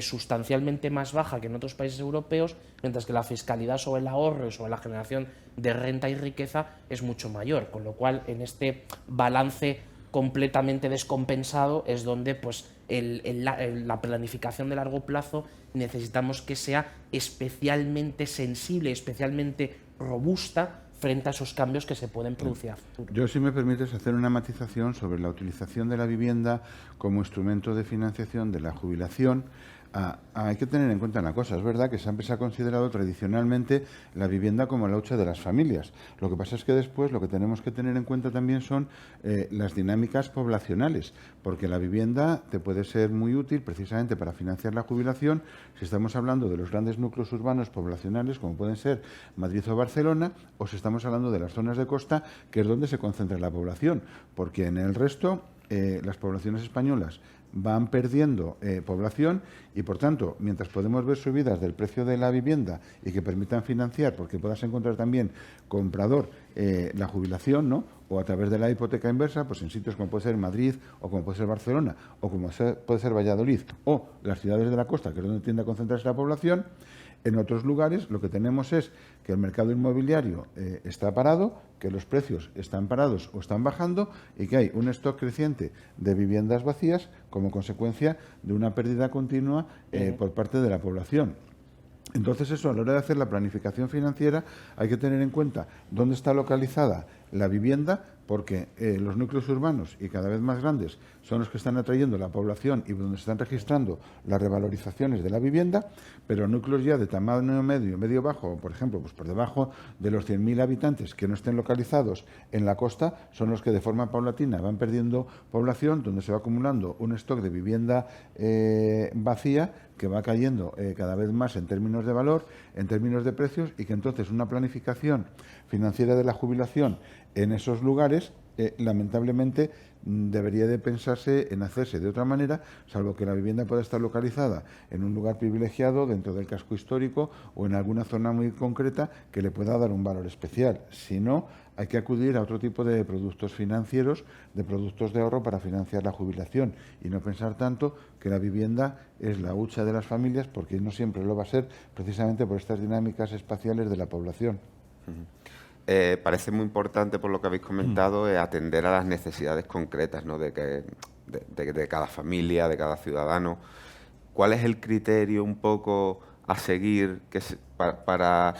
sustancialmente más baja que en otros países europeos, mientras que la fiscalidad sobre el ahorro y sobre la generación de renta y riqueza es mucho mayor, con lo cual en este balance completamente descompensado es donde pues la planificación de largo plazo necesitamos que sea especialmente sensible, especialmente robusta frente a esos cambios que se pueden producir a futuro. Yo, si me permites, hacer una matización sobre la utilización de la vivienda como instrumento de financiación de la jubilación. Hay que tener en cuenta una cosa, es verdad que siempre se ha considerado tradicionalmente la vivienda como la hucha de las familias. Lo que pasa es que después lo que tenemos que tener en cuenta también son las dinámicas poblacionales, porque la vivienda te puede ser muy útil precisamente para financiar la jubilación si estamos hablando de los grandes núcleos urbanos poblacionales, como pueden ser Madrid o Barcelona, o si estamos hablando de las zonas de costa, que es donde se concentra la población, porque en el resto las poblaciones españolas van perdiendo población y, por tanto, mientras podemos ver subidas del precio de la vivienda y que permitan financiar, porque puedas encontrar también comprador la jubilación, ¿no?, o a través de la hipoteca inversa, pues en sitios como puede ser Madrid o como puede ser Barcelona o como puede ser Valladolid o las ciudades de la costa, que es donde tiende a concentrarse la población. En otros lugares lo que tenemos es que el mercado inmobiliario está parado, que los precios están parados o están bajando y que hay un stock creciente de viviendas vacías como consecuencia de una pérdida continua por parte de la población. Entonces eso, a la hora de hacer la planificación financiera, hay que tener en cuenta dónde está localizada la vivienda, porque los núcleos urbanos y cada vez más grandes son los que están atrayendo la población y donde se están registrando las revalorizaciones de la vivienda, pero núcleos ya de tamaño medio bajo, por ejemplo, pues por debajo de los 100.000 habitantes que no estén localizados en la costa, son los que de forma paulatina van perdiendo población, donde se va acumulando un stock de vivienda vacía que va cayendo cada vez más en términos de valor, en términos de precios, y que entonces una planificación financiera de la jubilación en esos lugares lamentablemente debería de pensarse en hacerse de otra manera, salvo que la vivienda pueda estar localizada en un lugar privilegiado dentro del casco histórico o en alguna zona muy concreta que le pueda dar un valor especial. Si no, hay que acudir a otro tipo de productos financieros, de productos de ahorro para financiar la jubilación y no pensar tanto que la vivienda es la hucha de las familias, porque no siempre lo va a ser, precisamente por estas dinámicas espaciales de la población. Parece muy importante, por lo que habéis comentado, atender a las necesidades concretas, ¿no? de cada familia, de cada ciudadano. ¿Cuál es el criterio un poco a seguir para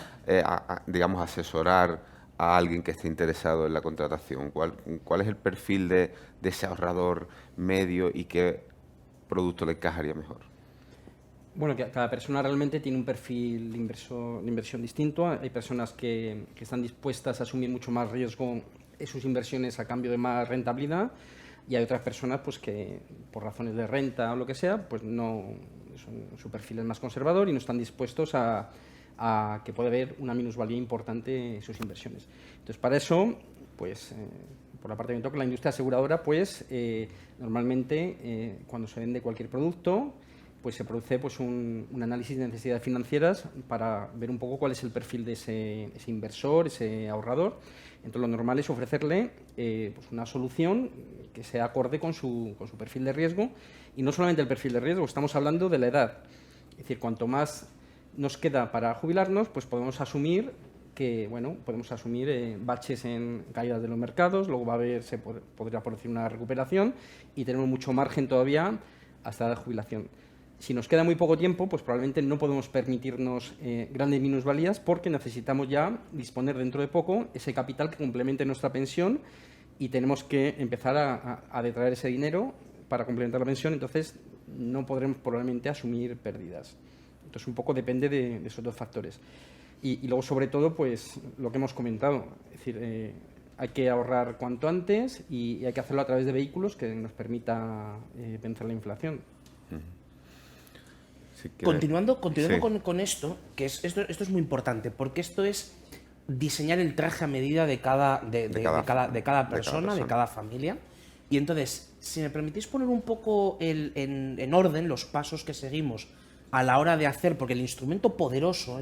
digamos, asesorar a alguien que esté interesado en la contratación? ¿Cuál es el perfil de ese ahorrador medio y qué producto le encajaría mejor? Bueno, que cada persona realmente tiene un perfil de inversión distinto. Hay personas que están dispuestas a asumir mucho más riesgo en sus inversiones a cambio de más rentabilidad, y hay otras personas pues que por razones de renta o lo que sea, pues no, su perfil es más conservador y no están dispuestos a que puede haber una minusvalía importante en sus inversiones. Entonces, para eso, pues por la parte que me toca, la industria aseguradora, pues normalmente cuando se vende cualquier producto, pues se produce pues un análisis de necesidades financieras para ver un poco cuál es el perfil de ese inversor, ese ahorrador. Entonces, lo normal es ofrecerle pues una solución que sea acorde con su perfil de riesgo, y no solamente el perfil de riesgo, estamos hablando de la edad. Es decir, cuanto más nos queda para jubilarnos, pues podemos asumir que, bueno, podemos asumir baches en caídas de los mercados, luego va a haber, podría producir una recuperación y tenemos mucho margen todavía hasta la jubilación. Si nos queda muy poco tiempo, pues probablemente no podemos permitirnos grandes minusvalías, porque necesitamos ya disponer dentro de poco ese capital que complemente nuestra pensión, y tenemos que empezar a detraer ese dinero para complementar la pensión. Entonces no podremos probablemente asumir pérdidas. Entonces un poco depende de esos dos factores. Y luego, sobre todo, pues lo que hemos comentado, es decir, hay que ahorrar cuanto antes y hay que hacerlo a través de vehículos que nos permita vencer la inflación. Continuando Sí. con esto, que esto es muy importante, porque esto es diseñar el traje a medida de cada persona, de cada familia. Y entonces, si me permitís poner un poco en orden los pasos que seguimos a la hora de hacer, porque el instrumento poderoso,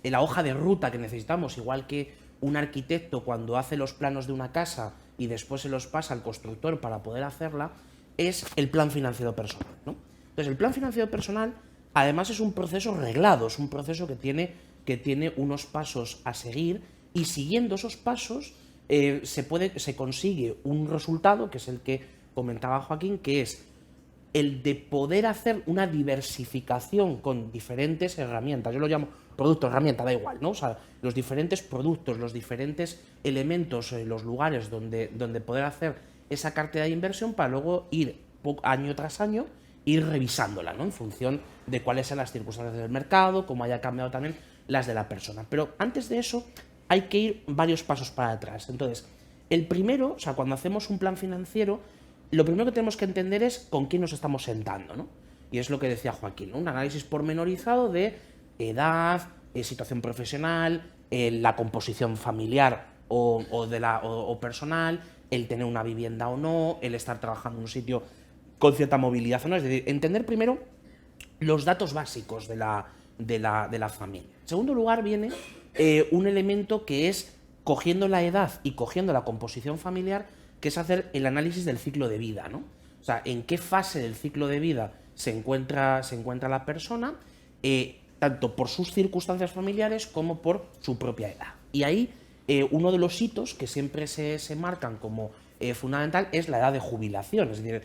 la hoja de ruta que necesitamos, igual que un arquitecto cuando hace los planos de una casa y después se los pasa al constructor para poder hacerla, es el plan financiero personal, ¿no? Entonces, el plan financiero personal, además, es un proceso reglado, es un proceso que tiene unos pasos a seguir, y siguiendo esos pasos se consigue un resultado, que es el que comentaba Joaquín, que es el de poder hacer una diversificación con diferentes herramientas. Yo lo llamo producto, herramienta, da igual, ¿no? O sea, los diferentes productos, los diferentes elementos, los lugares donde poder hacer esa cartera de inversión, para luego ir año tras año ir revisándola, ¿no? En función de cuáles sean las circunstancias del mercado, cómo haya cambiado también las de la persona. Pero antes de eso hay que ir varios pasos para atrás. Entonces, el primero, o sea, cuando hacemos un plan financiero, lo primero que tenemos que entender es con quién nos estamos sentando, ¿no? Y es lo que decía Joaquín, ¿no? Un análisis pormenorizado de edad, situación profesional, la composición familiar o personal, el tener una vivienda o no, el estar trabajando en un sitio con cierta movilidad o no. Es decir, entender primero los datos básicos de la familia. En segundo lugar viene un elemento que es, cogiendo la edad y cogiendo la composición familiar, que es hacer el análisis del ciclo de vida, ¿no? O sea, en qué fase del ciclo de vida se encuentra la persona, tanto por sus circunstancias familiares como por su propia edad. Y ahí uno de los hitos que siempre se marcan como fundamental es la edad de jubilación. Es decir,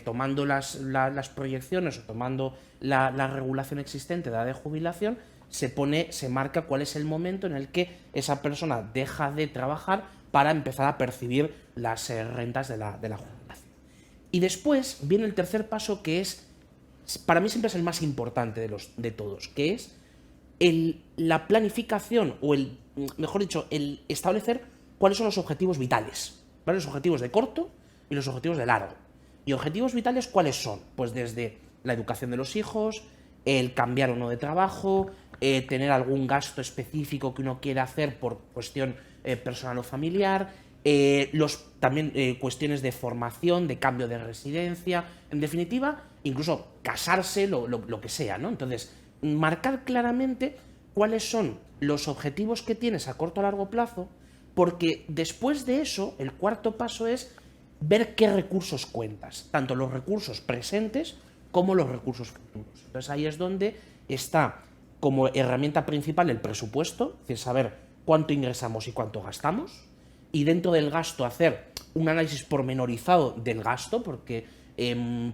tomando las proyecciones o tomando la regulación existente de edad de jubilación, se marca cuál es el momento en el que esa persona deja de trabajar para empezar a percibir las rentas de la jubilación. Y después viene el tercer paso, que es, para mí siempre es el más importante de todos, que es la planificación, o mejor dicho, el establecer cuáles son los objetivos vitales, ¿vale? Los objetivos de corto y los objetivos de largo. ¿Y objetivos vitales cuáles son? Pues desde la educación de los hijos, el cambiar o no de trabajo, tener algún gasto específico que uno quiera hacer por cuestión personal o familiar, también cuestiones de formación, de cambio de residencia, en definitiva, incluso casarse, lo que sea, ¿no? Entonces, marcar claramente cuáles son los objetivos que tienes a corto o largo plazo, porque después de eso, el cuarto paso es ver qué recursos cuentas, tanto los recursos presentes como los recursos futuros. Entonces ahí es donde está como herramienta principal el presupuesto, es decir, saber cuánto ingresamos y cuánto gastamos, y dentro del gasto hacer un análisis pormenorizado del gasto, porque,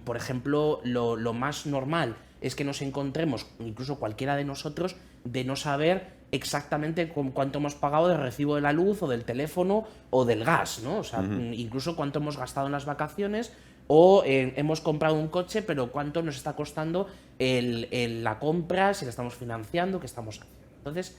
por ejemplo, lo más normal es que nos encontremos, incluso cualquiera de nosotros, de no saber exactamente cuánto hemos pagado de recibo de la luz o del teléfono o del gas, ¿no? O sea, incluso cuánto hemos gastado en las vacaciones o hemos comprado un coche, pero cuánto nos está costando la compra, si la estamos financiando, qué estamos haciendo. Entonces,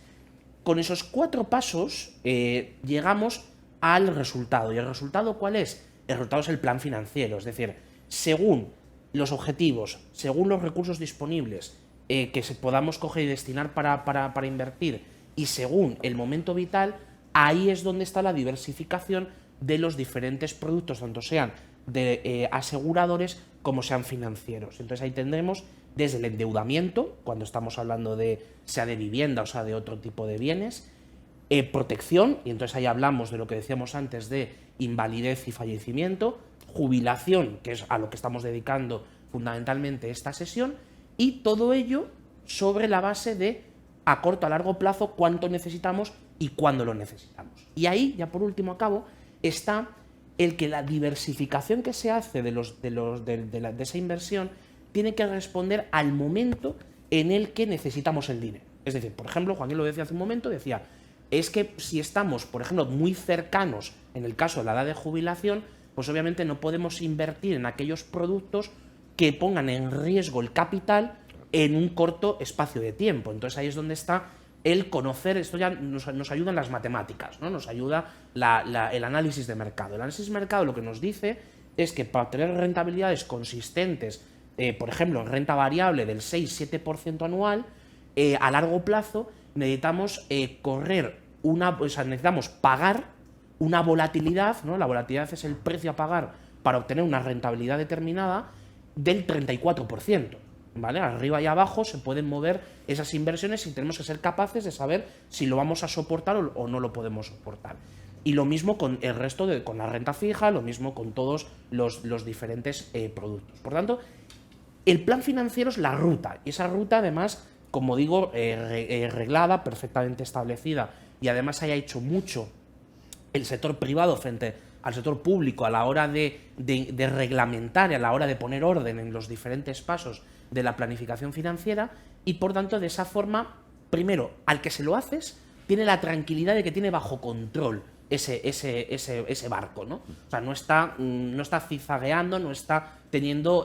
con esos 4 pasos llegamos al resultado. ¿Y el resultado cuál es? El resultado es el plan financiero, es decir, según los objetivos, según los recursos disponibles que podamos coger y destinar para invertir, y según el momento vital, ahí es donde está la diversificación de los diferentes productos, tanto sean de aseguradores como sean financieros. Entonces ahí tendremos desde el endeudamiento, cuando estamos hablando sea de vivienda o sea de otro tipo de bienes, protección, y entonces ahí hablamos de lo que decíamos antes de invalidez y fallecimiento, jubilación, que es a lo que estamos dedicando fundamentalmente esta sesión, y todo ello sobre la base de a corto a largo plazo cuánto necesitamos y cuándo lo necesitamos. Y ahí, ya por último acabo, está el que la diversificación que se hace de esa inversión tiene que responder al momento en el que necesitamos el dinero. Es decir, por ejemplo, Joaquín lo decía hace un momento, decía, es que si estamos, por ejemplo, muy cercanos, en el caso de la edad de jubilación, pues obviamente no podemos invertir en aquellos productos que pongan en riesgo el capital en un corto espacio de tiempo. Entonces ahí es donde está el conocer, esto ya nos ayudan las matemáticas, ¿no? Nos ayuda el análisis de mercado. El análisis de mercado lo que nos dice es que para obtener rentabilidades consistentes, por ejemplo, en renta variable del 6-7% anual, a largo plazo necesitamos necesitamos pagar una volatilidad, ¿no? La volatilidad es el precio a pagar para obtener una rentabilidad determinada del 34%, ¿vale? Arriba y abajo se pueden mover esas inversiones y tenemos que ser capaces de saber si lo vamos a soportar o no lo podemos soportar. Y lo mismo con el resto, con la renta fija, lo mismo con todos los diferentes productos. Por tanto, el plan financiero es la ruta, y esa ruta además, como digo, reglada, perfectamente establecida, y además haya hecho mucho el sector privado frente al sector público a la hora de reglamentar y a la hora de poner orden en los diferentes pasos de la planificación financiera, y por tanto de esa forma, primero, al que se lo haces, tiene la tranquilidad de que tiene bajo control ese barco, ¿no? O sea, no está zigzagueando, no está teniendo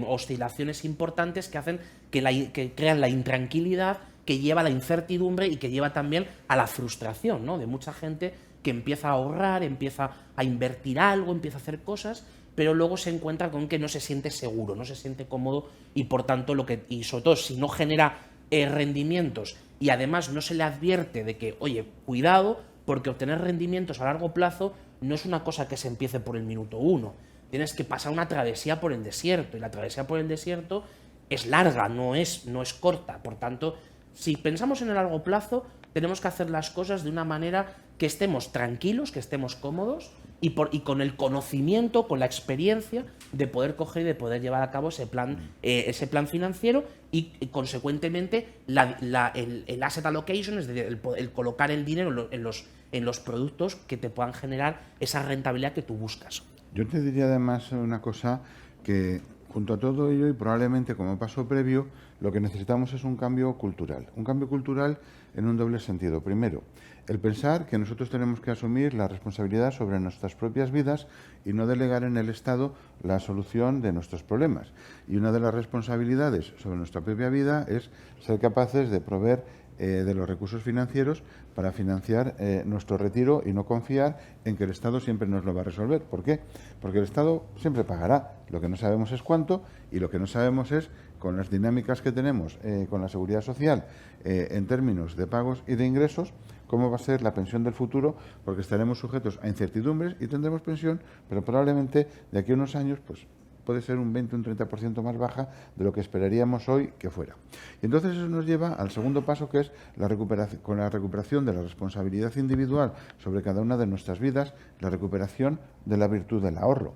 oscilaciones importantes que hacen que crean la intranquilidad, que lleva a la incertidumbre y que lleva también a la frustración, ¿no? De mucha gente que empieza a ahorrar, empieza a invertir algo, empieza a hacer cosas, pero luego se encuentra con que no se siente seguro, no se siente cómodo, y por tanto y sobre todo si no genera rendimientos y además no se le advierte de que, oye, cuidado, porque obtener rendimientos a largo plazo no es una cosa que se empiece por el minuto 1. Tienes que pasar una travesía por el desierto, y la travesía por el desierto es larga, no es corta. Por tanto, si pensamos en el largo plazo, tenemos que hacer las cosas de una manera que estemos tranquilos, que estemos cómodos, y con el conocimiento, con la experiencia de poder coger y de poder llevar a cabo ese plan financiero y consecuentemente el asset allocation, es decir, el colocar el dinero en los productos que te puedan generar esa rentabilidad que tú buscas. Yo te diría además una cosa, que junto a todo ello y probablemente como paso previo, lo que necesitamos es un cambio cultural en un doble sentido. Primero, el pensar que nosotros tenemos que asumir la responsabilidad sobre nuestras propias vidas y no delegar en el Estado la solución de nuestros problemas. Y una de las responsabilidades sobre nuestra propia vida es ser capaces de proveer de los recursos financieros para financiar nuestro retiro y no confiar en que el Estado siempre nos lo va a resolver. ¿Por qué? Porque el Estado siempre pagará. Lo que no sabemos es cuánto, y lo que no sabemos es, con las dinámicas que tenemos con la seguridad social en términos de pagos y de ingresos, cómo va a ser la pensión del futuro, porque estaremos sujetos a incertidumbres y tendremos pensión, pero probablemente de aquí a unos años, pues puede ser un 20 o un 30% más baja de lo que esperaríamos hoy que fuera. Y entonces eso nos lleva al segundo paso, que es la recuperación, con la recuperación de la responsabilidad individual sobre cada una de nuestras vidas, la recuperación de la virtud del ahorro.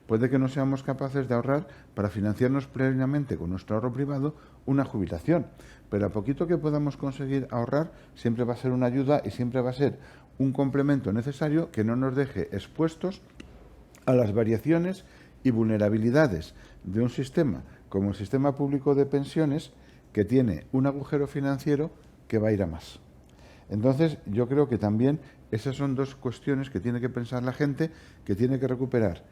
Puede que no seamos capaces de ahorrar para financiarnos plenamente con nuestro ahorro privado una jubilación, pero a poquito que podamos conseguir ahorrar siempre va a ser una ayuda y siempre va a ser un complemento necesario que no nos deje expuestos a las variaciones y vulnerabilidades de un sistema como el sistema público de pensiones, que tiene un agujero financiero que va a ir a más. Entonces, yo creo que también esas son dos cuestiones que tiene que pensar la gente, que tiene que recuperar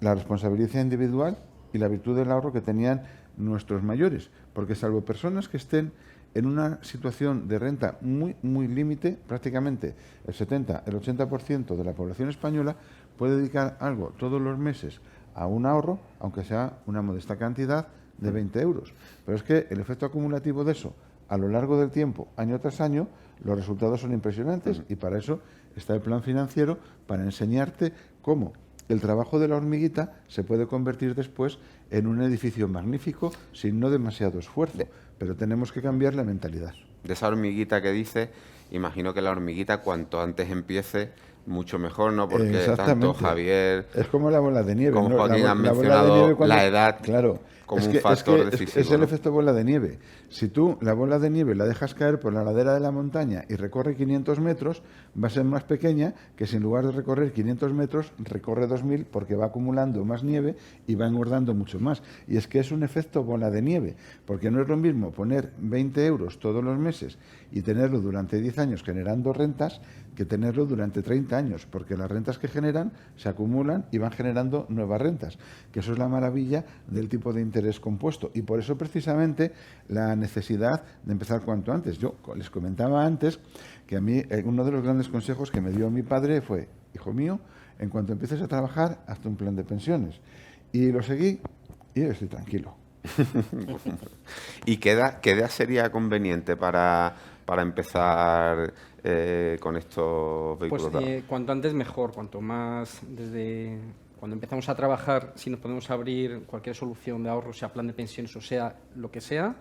la responsabilidad individual y la virtud del ahorro que tenían nuestros mayores, porque salvo personas que estén en una situación de renta muy límite, prácticamente el 70, el 80% de la población española puede dedicar algo todos los meses a un ahorro, aunque sea una modesta cantidad de 20 euros. Pero es que el efecto acumulativo de eso, a lo largo del tiempo, año tras año, los resultados son impresionantes, y para eso está el plan financiero, para enseñarte cómo el trabajo de la hormiguita se puede convertir después en un edificio magnífico sin no demasiado esfuerzo, pero tenemos que cambiar la mentalidad. De esa hormiguita que dice, imagino que la hormiguita cuanto antes empiece, mucho mejor, ¿no? Porque tanto Javier... Es como la bola de nieve, como ¿no? Joaquín han mencionado la edad, claro, como un factor decisivo. Es el efecto bola de nieve. Si tú la bola de nieve la dejas caer por la ladera de la montaña y recorre 500 metros, va a ser más pequeña que si en lugar de recorrer 500 metros, recorre 2000, porque va acumulando más nieve y va engordando mucho más. Y es que es un efecto bola de nieve, porque no es lo mismo poner 20 euros todos los meses y tenerlo durante 10 años generando rentas, que tenerlo durante 30 años, porque las rentas que generan se acumulan y van generando nuevas rentas, que eso es la maravilla del tipo de interés compuesto, y por eso precisamente la necesidad de empezar cuanto antes. Yo les comentaba antes que a mí uno de los grandes consejos que me dio mi padre fue: hijo mío, en cuanto empieces a trabajar, hazte un plan de pensiones. Y lo seguí y estoy tranquilo. ¿Y qué edad sería conveniente para empezar con estos vehículos? Pues cuanto antes mejor, cuanto más desde cuando empezamos a trabajar, si nos podemos abrir cualquier solución de ahorro, sea plan de pensiones o sea lo que sea,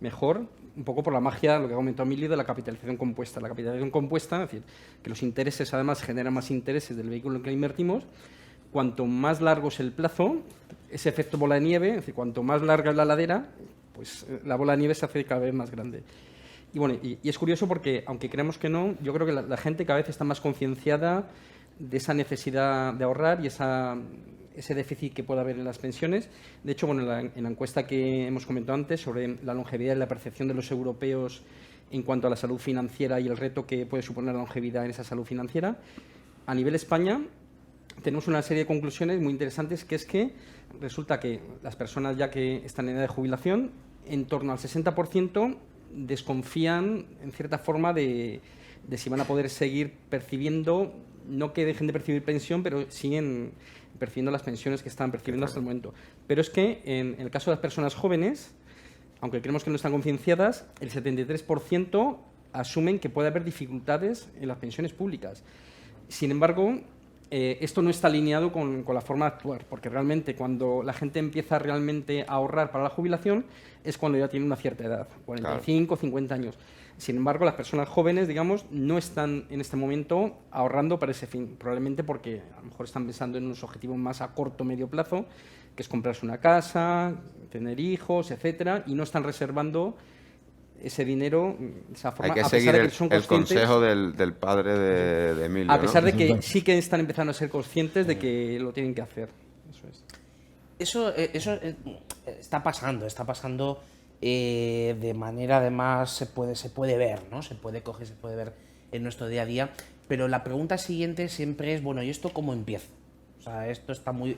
mejor, un poco por la magia, lo que ha comentado Emilio, de la capitalización compuesta. La capitalización compuesta, es decir, que los intereses además generan más intereses del vehículo en que invertimos. Cuanto más largo es el plazo, ese efecto bola de nieve, es decir, cuanto más larga es la ladera, pues la bola de nieve se hace cada vez más grande. Y bueno, y es curioso porque, aunque creemos que no, yo creo que la gente cada vez está más concienciada de esa necesidad de ahorrar y ese déficit que puede haber en las pensiones. De hecho, bueno, en la encuesta que hemos comentado antes sobre la longevidad y la percepción de los europeos en cuanto a la salud financiera y el reto que puede suponer la longevidad en esa salud financiera, a nivel España tenemos una serie de conclusiones muy interesantes, que es que resulta que las personas ya que están en edad de jubilación, en torno al 60%, desconfían en cierta forma de si van a poder seguir percibiendo, no que dejen de percibir pensión, pero siguen percibiendo las pensiones que están percibiendo hasta el momento. Pero es que en el caso de las personas jóvenes, aunque creemos que no están concienciadas, el 73% asumen que puede haber dificultades en las pensiones públicas. Sin embargo, esto no está alineado con la forma de actuar, porque realmente cuando la gente empieza realmente a ahorrar para la jubilación es cuando ya tiene una cierta edad, 45, claro, 50 años. Sin embargo, las personas jóvenes, digamos, no están en este momento ahorrando para ese fin, probablemente porque a lo mejor están pensando en unos objetivos más a corto o medio plazo, que es comprarse una casa, tener hijos, etcétera, y no están reservando ese dinero de esa forma. Hay que seguir el consejo del padre de Emilio, a pesar de que sí que están empezando a ser conscientes de que lo tienen que hacer. Eso es. Eso está pasando de manera, además, se puede ver, ¿no? Se puede coger, se puede ver en nuestro día a día. Pero la pregunta siguiente siempre es, bueno, ¿y esto cómo empieza? O sea, esto está muy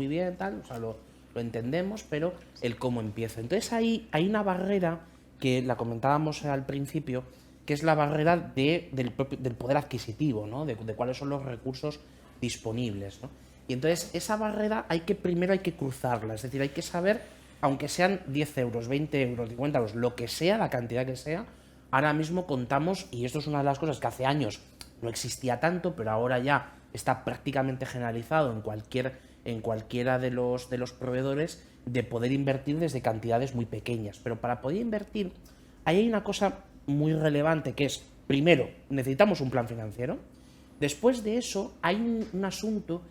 bien, tal, o sea, lo entendemos, pero el cómo empieza. Entonces hay una barrera que la comentábamos al principio, que es la barrera del poder adquisitivo, ¿no? De cuáles son los recursos disponibles, ¿no? Y entonces esa barrera primero hay que cruzarla, es decir, hay que saber, aunque sean 10 euros, 20 euros, 50 euros, lo que sea, la cantidad que sea, ahora mismo contamos, y esto es una de las cosas que hace años no existía tanto, pero ahora ya está prácticamente generalizado en cualquiera de los proveedores, de poder invertir desde cantidades muy pequeñas. Pero para poder invertir, ahí hay una cosa muy relevante que es, primero, necesitamos un plan financiero. Después de eso, hay un asunto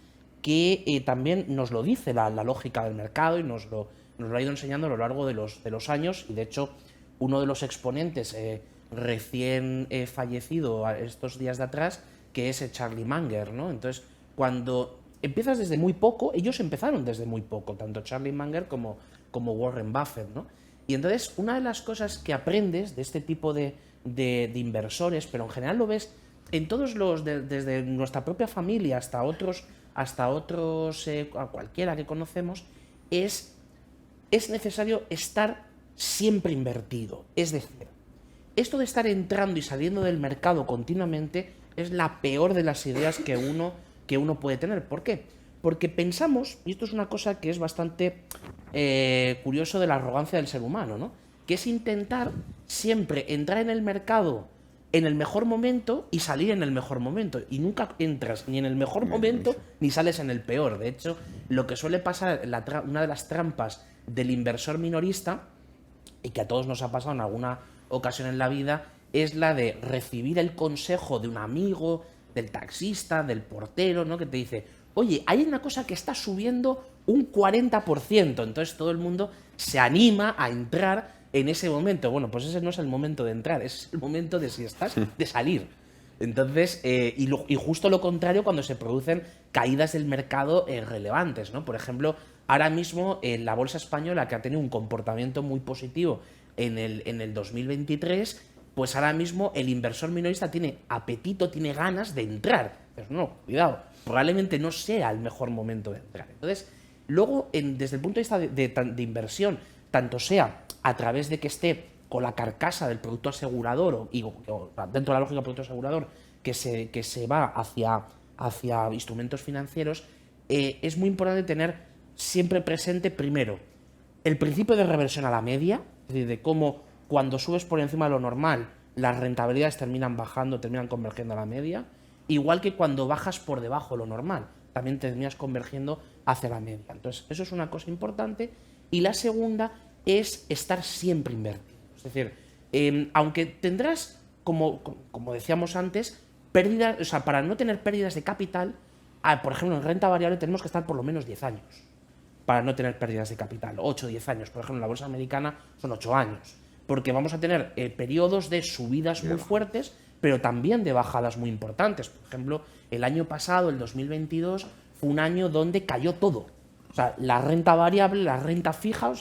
que también nos lo dice la lógica del mercado y nos lo ha ido enseñando a lo largo de los años, y de hecho uno de los exponentes recién fallecido estos días de atrás, que es Charlie Munger, ¿no? Entonces, cuando empiezas desde muy poco, ellos empezaron desde muy poco, tanto Charlie Munger como Warren Buffett, ¿no? Y entonces, una de las cosas que aprendes de este tipo de inversores, pero en general lo ves en todos desde nuestra propia familia hasta otros a cualquiera que conocemos, es necesario estar siempre invertido. Es decir, esto de estar entrando y saliendo del mercado continuamente es la peor de las ideas que uno puede tener. ¿Por qué? Porque pensamos, y esto es una cosa que es bastante curioso de la arrogancia del ser humano, ¿no? Que es intentar siempre entrar en el mercado en el mejor momento y salir en el mejor momento. Y nunca entras ni en el mejor momento ni sales en el peor. De hecho, lo que suele pasar, una de las trampas del inversor minorista, y que a todos nos ha pasado en alguna ocasión en la vida, es la de recibir el consejo de un amigo, del taxista, del portero, ¿no? Que te dice, oye, hay una cosa que está subiendo un 40%. Entonces todo el mundo se anima a entrar en ese momento. Bueno, pues ese no es el momento de entrar, es el momento de, si estás, de salir. Entonces, y justo lo contrario cuando se producen caídas del mercado relevantes, ¿no? Por ejemplo, ahora mismo la bolsa española, que ha tenido un comportamiento muy positivo en el 2023, pues ahora mismo el inversor minorista tiene apetito, tiene ganas de entrar. Pero no, cuidado, probablemente no sea el mejor momento de entrar. Entonces, luego, desde el punto de vista de inversión, tanto sea a través de que esté con la carcasa del producto asegurador o dentro de la lógica del producto asegurador que se va hacia instrumentos financieros, es muy importante tener siempre presente, primero, el principio de reversión a la media, es decir, de cómo cuando subes por encima de lo normal, las rentabilidades terminan bajando, terminan convergiendo a la media, igual que cuando bajas por debajo de lo normal, también terminas convergiendo hacia la media. Entonces, eso es una cosa importante. Y la segunda es estar siempre invertido. Es decir, aunque tendrás, como decíamos antes, pérdidas, o sea, para no tener pérdidas de capital, por ejemplo, en renta variable tenemos que estar por lo menos 10 años para no tener pérdidas de capital, 8 o 10 años. Por ejemplo, en la bolsa americana son 8 años, porque vamos a tener periodos de subidas muy fuertes, pero también de bajadas muy importantes. Por ejemplo, el año pasado, el 2022, fue un año donde cayó todo. O sea, la renta variable, la renta fija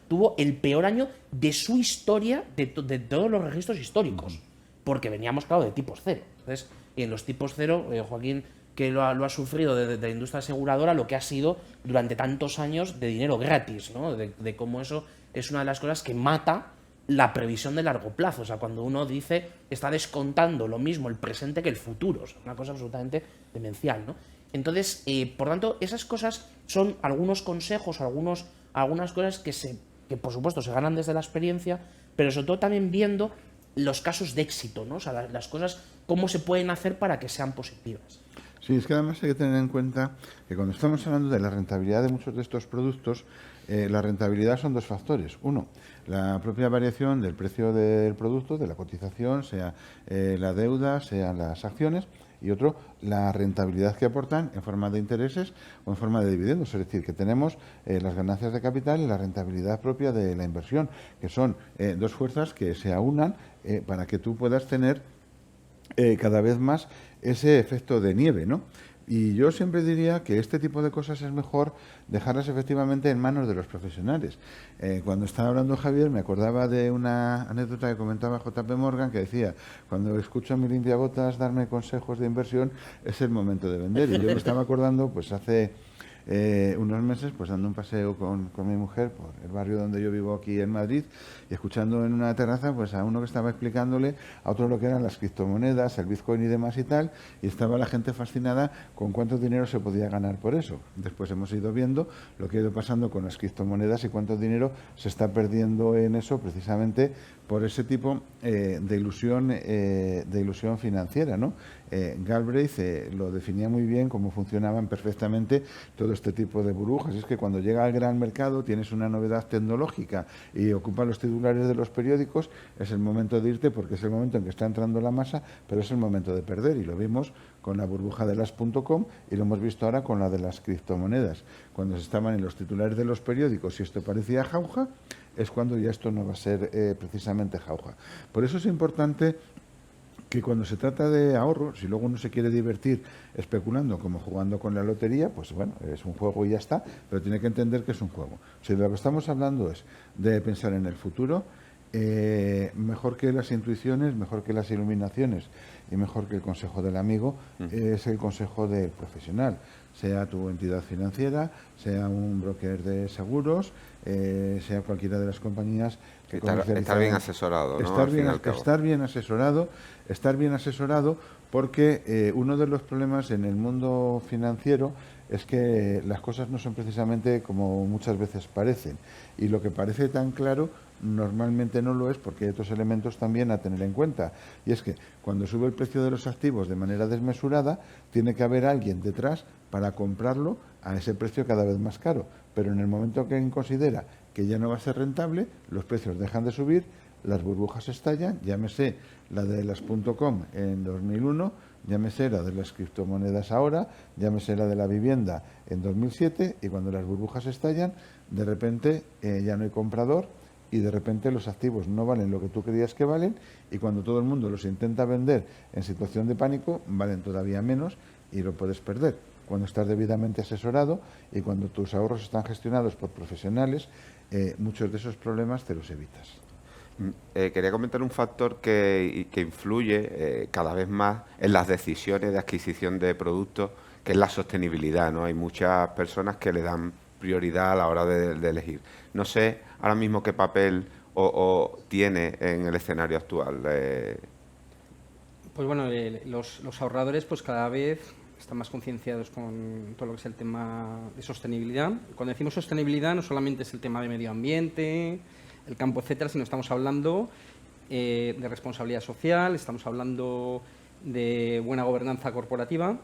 tuvo el peor año de su historia, de todos los registros históricos, porque veníamos, claro, de tipos cero. Entonces, y en los tipos cero, Joaquín, que lo ha sufrido de la industria aseguradora, lo que ha sido durante tantos años de dinero gratis, ¿no? De cómo eso es una de las cosas que mata la previsión de largo plazo. O sea, cuando uno dice, está descontando lo mismo el presente que el futuro. O sea, una cosa absolutamente demencial, ¿no? Entonces, por tanto, esas cosas son algunos consejos, algunas cosas que por supuesto se ganan desde la experiencia, pero sobre todo también viendo los casos de éxito, ¿no? O sea, las cosas, cómo se pueden hacer para que sean positivas. Sí, es que además hay que tener en cuenta que cuando estamos hablando de la rentabilidad de muchos de estos productos, la rentabilidad son dos factores. Uno, la propia variación del precio del producto, de la cotización, sea la deuda, sean las acciones, y otro, la rentabilidad que aportan en forma de intereses o en forma de dividendos. Es decir, que tenemos las ganancias de capital y la rentabilidad propia de la inversión, que son dos fuerzas que se aunan para que tú puedas tener cada vez más ese efecto de nieve, ¿no? Y yo siempre diría que este tipo de cosas es mejor dejarlas efectivamente en manos de los profesionales. Cuando estaba hablando Javier, me acordaba de una anécdota que comentaba JP Morgan, que decía, cuando escucho a mi limpiabotas darme consejos de inversión, es el momento de vender. Y yo me estaba acordando, pues hace unos meses pues dando un paseo con mi mujer por el barrio donde yo vivo aquí en Madrid y escuchando en una terraza pues a uno que estaba explicándole a otro lo que eran las criptomonedas, el Bitcoin y demás y tal, y estaba la gente fascinada con cuánto dinero se podía ganar por eso. Después hemos ido viendo lo que ha ido pasando con las criptomonedas y cuánto dinero se está perdiendo en eso precisamente por ese tipo de ilusión financiera, ¿no? Galbraith lo definía muy bien, cómo funcionaban perfectamente todo este tipo de burbujas. Es que cuando llega al gran mercado tienes una novedad tecnológica y ocupa los titulares de los periódicos, es el momento de irte porque es el momento en que está entrando la masa, pero es el momento de perder. Y lo vimos con la burbuja de las .com y lo hemos visto ahora con la de las criptomonedas. Cuando se estaban en los titulares de los periódicos y esto parecía jauja, es cuando ya esto no va a ser precisamente jauja. Por eso es importante que cuando se trata de ahorro, si luego uno se quiere divertir especulando como jugando con la lotería, pues bueno, es un juego y ya está, pero tiene que entender que es un juego. Si de lo que estamos hablando es de pensar en el futuro, mejor que las intuiciones, mejor que las iluminaciones y mejor que el consejo del amigo es el consejo del profesional, sea tu entidad financiera, sea un broker de seguros, sea cualquiera de las compañías que estar bien asesorado, ¿no? Estar bien asesorado porque uno de los problemas en el mundo financiero es que las cosas no son precisamente como muchas veces parecen, y lo que parece tan claro normalmente no lo es, porque hay otros elementos también a tener en cuenta, y es que cuando sube el precio de los activos de manera desmesurada tiene que haber alguien detrás para comprarlo a ese precio cada vez más caro, pero en el momento que considera que ya no va a ser rentable, los precios dejan de subir, las burbujas estallan, llámese la de las .com en 2001, llámese la de las criptomonedas ahora, llámese la de la vivienda en 2007, y cuando las burbujas estallan, de repente ya no hay comprador y de repente los activos no valen lo que tú creías que valen, y cuando todo el mundo los intenta vender en situación de pánico, valen todavía menos y lo puedes perder. Cuando estás debidamente asesorado y cuando tus ahorros están gestionados por profesionales, muchos de esos problemas te los evitas. Quería comentar un factor que influye cada vez más en las decisiones de adquisición de productos, que es la sostenibilidad, ¿no? Hay muchas personas que le dan prioridad a la hora de elegir. No sé ahora mismo qué papel tiene en el escenario actual. Pues bueno, los ahorradores pues cada vez están más concienciados con todo lo que es el tema de sostenibilidad. Cuando decimos sostenibilidad no solamente es el tema de medio ambiente, el campo, etcétera, sino estamos hablando de responsabilidad social, estamos hablando de buena gobernanza corporativa.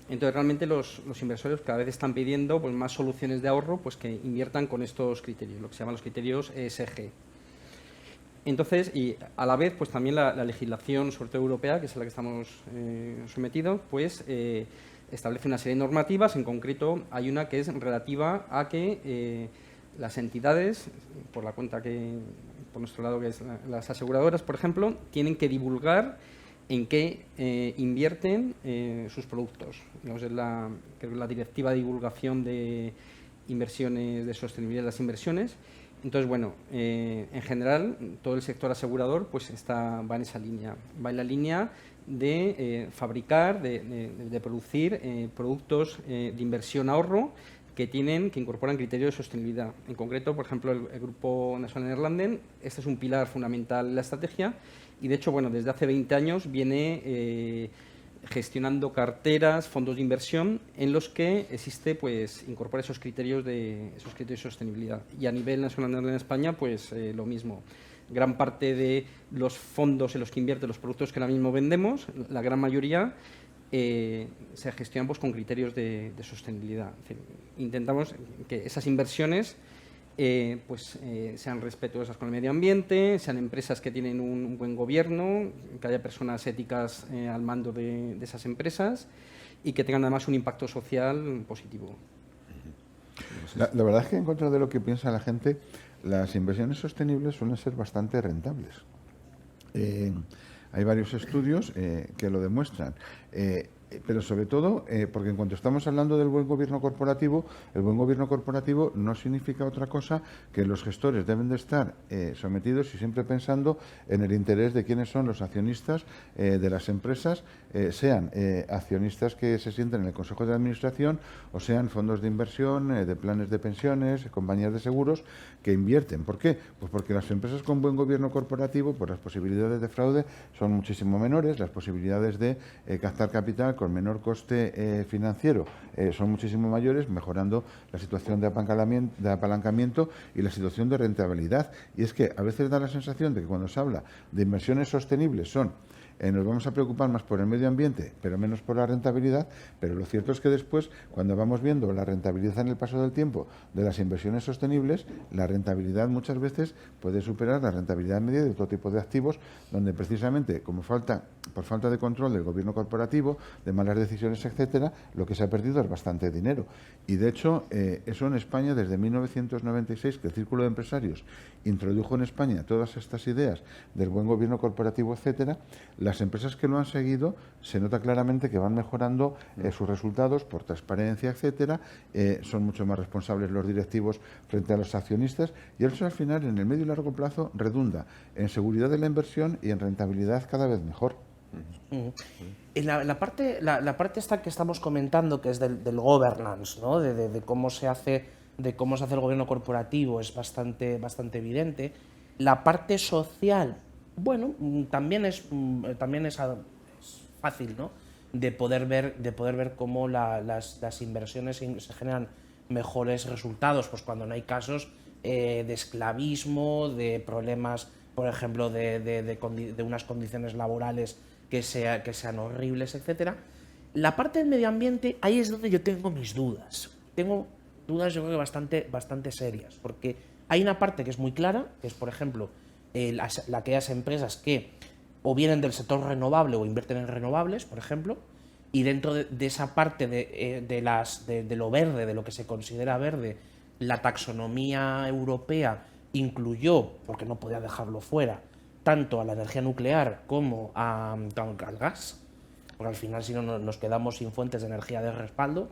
Entonces, realmente los inversores cada vez están pidiendo pues, más soluciones de ahorro pues, que inviertan con estos criterios, lo que se llaman los criterios ESG. Entonces, y a la vez, pues también la legislación, sobre todo europea, que es a la que estamos sometidos, pues establece una serie de normativas. En concreto, hay una que es relativa a que las entidades, por la cuenta que, por nuestro lado, que es las aseguradoras, por ejemplo, tienen que divulgar en qué invierten sus productos. Digamos, es creo que la directiva de divulgación de inversiones, de sostenibilidad de las inversiones. Entonces, bueno, en general, todo el sector asegurador pues va en esa línea. Va en la línea de fabricar, de producir productos de inversión-ahorro que incorporan criterios de sostenibilidad. En concreto, por ejemplo, el Grupo Nationale-Nederlanden, este es un pilar fundamental en la estrategia y, de hecho, bueno, desde hace 20 años viene gestionando carteras, fondos de inversión en los que incorpora esos criterios de sostenibilidad. Y a nivel nacional en España, pues lo mismo. Gran parte de los fondos en los que invierte los productos que ahora mismo vendemos, la gran mayoría, se gestionan pues, con criterios de sostenibilidad. Es decir, intentamos que esas inversiones sean respetuosas con el medio ambiente, sean empresas que tienen un buen gobierno, que haya personas éticas al mando de esas empresas y que tengan además un impacto social positivo. La verdad es que en contra de lo que piensa la gente, las inversiones sostenibles suelen ser bastante rentables. Hay varios estudios que lo demuestran. Pero sobre todo, porque en cuanto estamos hablando del buen gobierno corporativo, el buen gobierno corporativo no significa otra cosa que los gestores deben de estar sometidos y siempre pensando en el interés de quiénes son los accionistas de las empresas, sean accionistas que se sienten en el Consejo de Administración o sean fondos de inversión, de planes de pensiones, compañías de seguros que invierten. ¿Por qué? Pues porque las empresas con buen gobierno corporativo, pues las posibilidades de fraude son muchísimo menores, las posibilidades de captar capital con menor coste financiero son muchísimo mayores, mejorando la situación de apalancamiento y la situación de rentabilidad. Y es que a veces da la sensación de que cuando se habla de inversiones sostenibles nos vamos a preocupar más por el medio ambiente, pero menos por la rentabilidad, pero lo cierto es que después, cuando vamos viendo la rentabilidad en el paso del tiempo de las inversiones sostenibles, la rentabilidad muchas veces puede superar la rentabilidad media de otro tipo de activos, donde precisamente, por falta de control del gobierno corporativo, de malas decisiones, etcétera, lo que se ha perdido es bastante dinero. Y de hecho, eso en España, desde 1996, que el Círculo de Empresarios introdujo en España todas estas ideas del buen gobierno corporativo, etcétera, las empresas que lo han seguido se nota claramente que van mejorando sus resultados por transparencia, etcétera, son mucho más responsables los directivos frente a los accionistas y eso al final en el medio y largo plazo redunda en seguridad de la inversión y en rentabilidad cada vez mejor. En la parte esta que estamos comentando, que es del governance, ¿no? de cómo se hace el gobierno corporativo, es bastante evidente. La parte social, bueno, también es fácil, ¿no? de poder ver cómo las inversiones se generan mejores resultados, pues cuando no hay casos de esclavismo, de problemas, por ejemplo, de unas condiciones laborales que sean horribles, etcétera. La parte del medio ambiente, ahí es donde yo tengo mis dudas. Tengo dudas, yo creo que bastante serias, porque hay una parte que es muy clara, que es, por ejemplo, aquellas empresas que o vienen del sector renovable o invierten en renovables, por ejemplo, y dentro de esa parte de lo verde, de lo que se considera verde, la taxonomía europea incluyó, porque no podía dejarlo fuera, tanto a la energía nuclear como al gas, porque al final si no nos quedamos sin fuentes de energía de respaldo,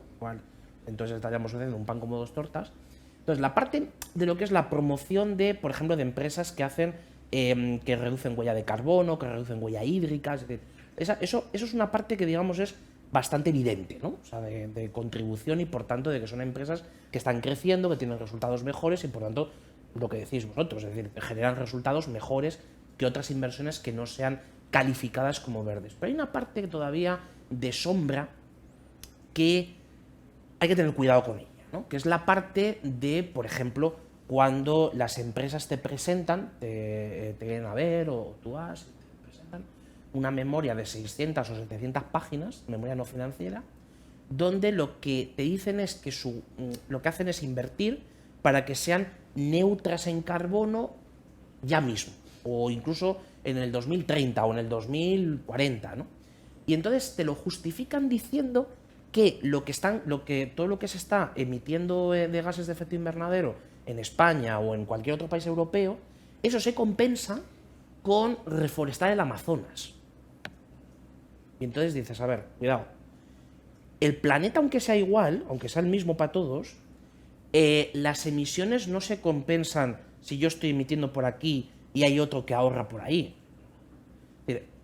entonces estaríamos haciendo un pan como dos tortas. Entonces, la parte de lo que es la promoción de, por ejemplo, de empresas que hacen que reducen huella de carbono, que reducen huella hídrica, es decir, eso es una parte que, digamos, es bastante evidente, ¿no? O sea, de contribución y, por tanto, de que son empresas que están creciendo, que tienen resultados mejores y, por tanto, lo que decís vosotros, es decir, generan resultados mejores que otras inversiones que no sean calificadas como verdes. Pero hay una parte que todavía de sombra que hay que tener cuidado con ella, ¿no? Que es la parte de, por ejemplo, cuando las empresas te presentan, te vienen a ver o tú vas y te presentan una memoria de 600 o 700 páginas, memoria no financiera, donde lo que te dicen es que lo que hacen es invertir para que sean neutras en carbono ya mismo, o incluso en el 2030 o en el 2040, ¿no? Y entonces te lo justifican diciendo que todo lo que se está emitiendo de gases de efecto invernadero en España o en cualquier otro país europeo, eso se compensa con reforestar el Amazonas. Y entonces dices, a ver, cuidado, el planeta, aunque sea igual, aunque sea el mismo para todos, las emisiones no se compensan si yo estoy emitiendo por aquí y hay otro que ahorra por ahí.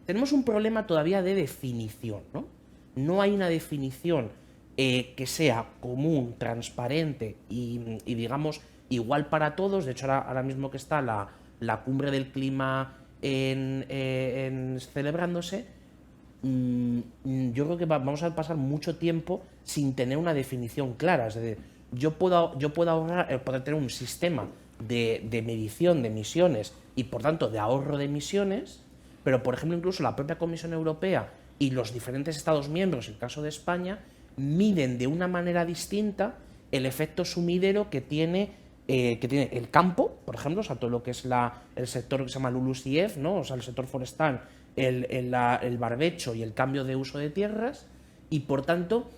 Tenemos un problema todavía de definición, ¿no? No hay una definición que sea común, transparente y digamos, igual para todos. De hecho, ahora mismo que está la cumbre del clima celebrándose, yo creo que vamos a pasar mucho tiempo sin tener una definición clara. Es decir, yo puedo poder tener un sistema de medición de emisiones y, por tanto, de ahorro de emisiones, pero, por ejemplo, incluso la propia Comisión Europea y los diferentes Estados miembros, en el caso de España, miden de una manera distinta el efecto sumidero que tiene el campo, por ejemplo, o sea, todo lo que es el sector que se llama LULUCF, ¿no? O sea, el sector forestal, el barbecho y el cambio de uso de tierras, y por tanto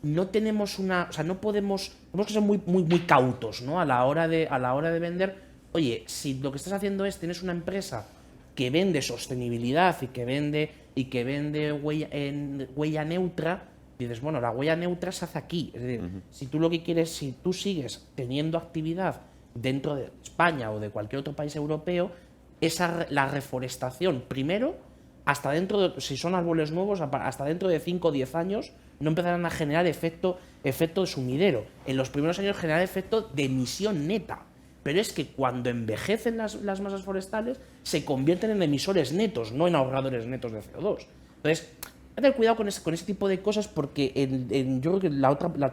no tenemos tenemos que ser muy, muy, muy cautos, ¿no? a la hora de vender. Oye, si lo que estás haciendo tienes una empresa que vende sostenibilidad y que vende huella neutra, dices, bueno, la huella neutra se hace aquí. Es decir, si tú lo que quieres, si tú sigues teniendo actividad dentro de España o de cualquier otro país europeo, la reforestación, primero, hasta dentro de, si son árboles nuevos, hasta dentro de 5 o 10 años, no empezarán a generar efecto de sumidero. En los primeros años generará efecto de emisión neta. Pero es que cuando envejecen las masas forestales, se convierten en emisores netos, no en ahorradores netos de CO2. Entonces, hay que tener cuidado con ese tipo de cosas, porque yo creo que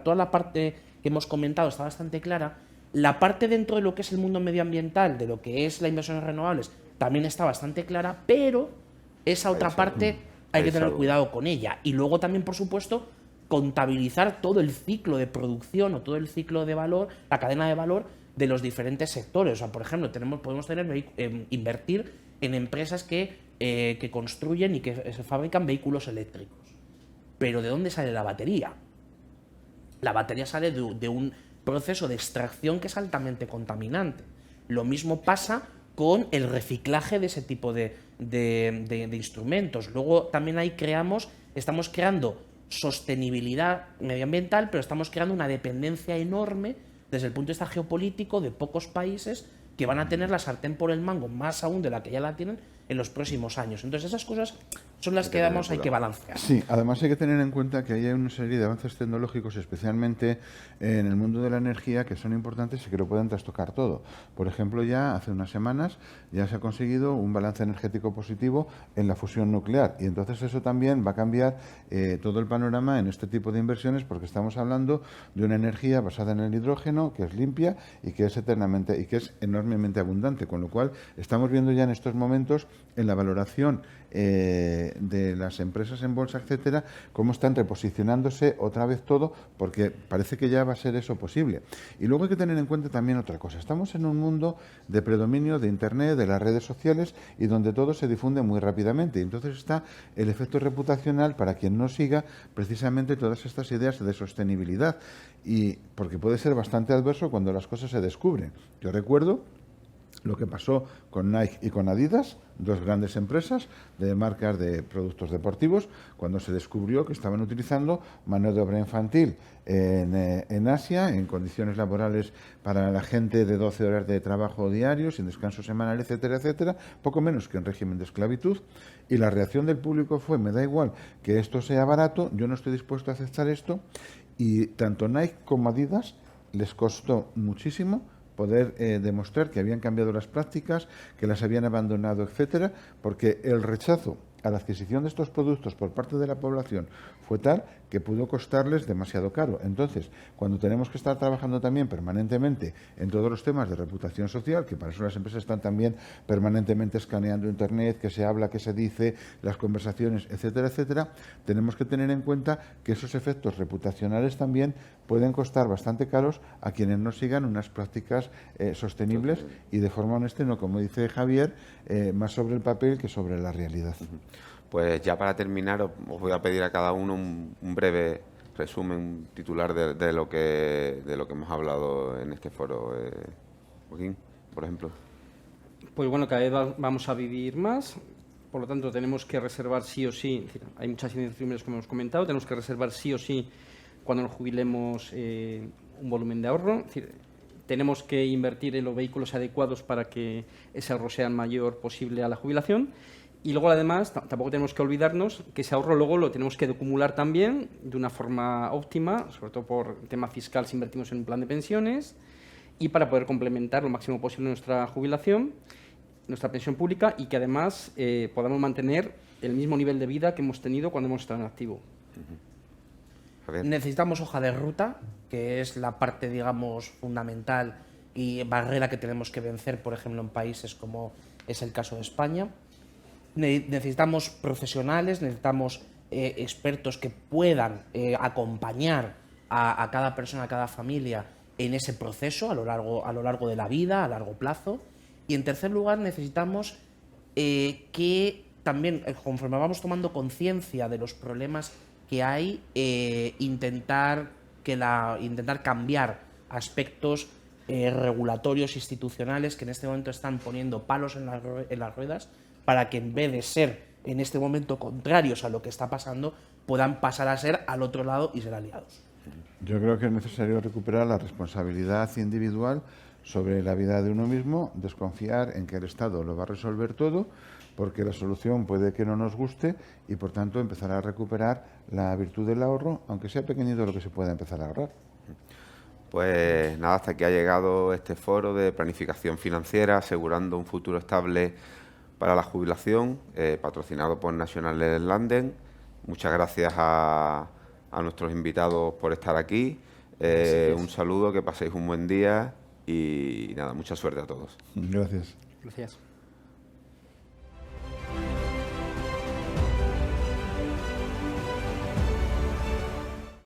toda la parte que hemos comentado está bastante clara. La parte dentro de lo que es el mundo medioambiental, de lo que es la inversión en renovables, también está bastante clara, pero esa otra parte hay que tener cuidado con ella. Y luego también, por supuesto, contabilizar todo el ciclo de producción o todo el ciclo de valor, la cadena de valor de los diferentes sectores. O sea, por ejemplo, podemos invertir en empresas que construyen y que se fabrican vehículos eléctricos. Pero ¿de dónde sale la batería? La batería sale de un proceso de extracción que es altamente contaminante. Lo mismo pasa con el reciclaje de ese tipo de instrumentos. Luego también ahí estamos creando sostenibilidad medioambiental, pero estamos creando una dependencia enorme desde el punto de vista geopolítico de pocos países que van a tener la sartén por el mango, más aún de la que ya la tienen, en los próximos años. Entonces esas cosas son las que hay que balancear. Sí, además hay que tener en cuenta que hay una serie de avances tecnológicos, especialmente en el mundo de la energía, que son importantes y que lo pueden trastocar todo. Por ejemplo, ya hace unas semanas ya se ha conseguido un balance energético positivo en la fusión nuclear, y entonces eso también va a cambiar todo el panorama en este tipo de inversiones, porque estamos hablando de una energía basada en el hidrógeno, que es limpia y que es enormemente abundante, con lo cual estamos viendo ya en estos momentos en la valoración de las empresas en bolsa, etcétera, cómo están reposicionándose otra vez todo, porque parece que ya va a ser eso posible. Y luego hay que tener en cuenta también otra cosa. Estamos en un mundo de predominio de Internet, de las redes sociales, y donde todo se difunde muy rápidamente. Y entonces está el efecto reputacional para quien no siga precisamente todas estas ideas de sostenibilidad, y porque puede ser bastante adverso cuando las cosas se descubren. Yo recuerdo lo que pasó con Nike y con Adidas, dos grandes empresas de marcas de productos deportivos, cuando se descubrió que estaban utilizando mano de obra infantil en Asia, en condiciones laborales para la gente de 12 horas de trabajo diario, sin descanso semanal, etcétera, etcétera, poco menos que en régimen de esclavitud. Y la reacción del público fue: me da igual que esto sea barato, yo no estoy dispuesto a aceptar esto. Y tanto Nike como Adidas les costó muchísimo poder demostrar que habían cambiado las prácticas, que las habían abandonado, etcétera, porque el rechazo a la adquisición de estos productos por parte de la población fue tal que pudo costarles demasiado caro. Entonces, cuando tenemos que estar trabajando también permanentemente en todos los temas de reputación social, que para eso las empresas están también permanentemente escaneando Internet, que se habla, que se dice, las conversaciones, etcétera, etcétera, tenemos que tener en cuenta que esos efectos reputacionales también pueden costar bastante caros a quienes no sigan unas prácticas sostenibles y de forma honesta, no, como dice Javier, más sobre el papel que sobre la realidad. Pues ya para terminar os voy a pedir a cada uno un breve resumen, un titular de lo que hemos hablado en este foro. Joaquín, por ejemplo. Pues bueno, cada vez vamos a vivir más, por lo tanto tenemos que reservar sí o sí, hay muchas incertidumbres que hemos comentado, tenemos que reservar sí o sí cuando nos jubilemos un volumen de ahorro, es decir, tenemos que invertir en los vehículos adecuados para que ese ahorro sea el mayor posible a la jubilación. Y luego, además, tampoco tenemos que olvidarnos que ese ahorro luego lo tenemos que acumular también de una forma óptima, sobre todo por tema fiscal si invertimos en un plan de pensiones, y para poder complementar lo máximo posible nuestra jubilación, nuestra pensión pública, y que además podamos mantener el mismo nivel de vida que hemos tenido cuando hemos estado en activo. Necesitamos hoja de ruta, que es la parte, digamos, fundamental y barrera que tenemos que vencer, por ejemplo, en países como es el caso de España. Necesitamos profesionales, necesitamos expertos que puedan acompañar a cada persona, a cada familia en ese proceso a lo largo de la vida, a largo plazo. Y en tercer lugar, necesitamos que también, conforme vamos tomando conciencia de los problemas que hay, intentar cambiar aspectos regulatorios institucionales que en este momento están poniendo palos en las ruedas para que en vez de ser en este momento contrarios a lo que está pasando, puedan pasar a ser al otro lado y ser aliados. Yo creo que es necesario recuperar la responsabilidad individual sobre la vida de uno mismo, desconfiar en que el Estado lo va a resolver todo, porque la solución puede que no nos guste y, por tanto, empezar a recuperar la virtud del ahorro, aunque sea pequeñito lo que se pueda empezar a ahorrar. Pues nada, hasta aquí ha llegado este foro de planificación financiera, asegurando un futuro estable para la jubilación, patrocinado por National Landen. Muchas gracias a nuestros invitados por estar aquí. Un saludo, que paséis un buen día y nada, mucha suerte a todos. Gracias. Gracias.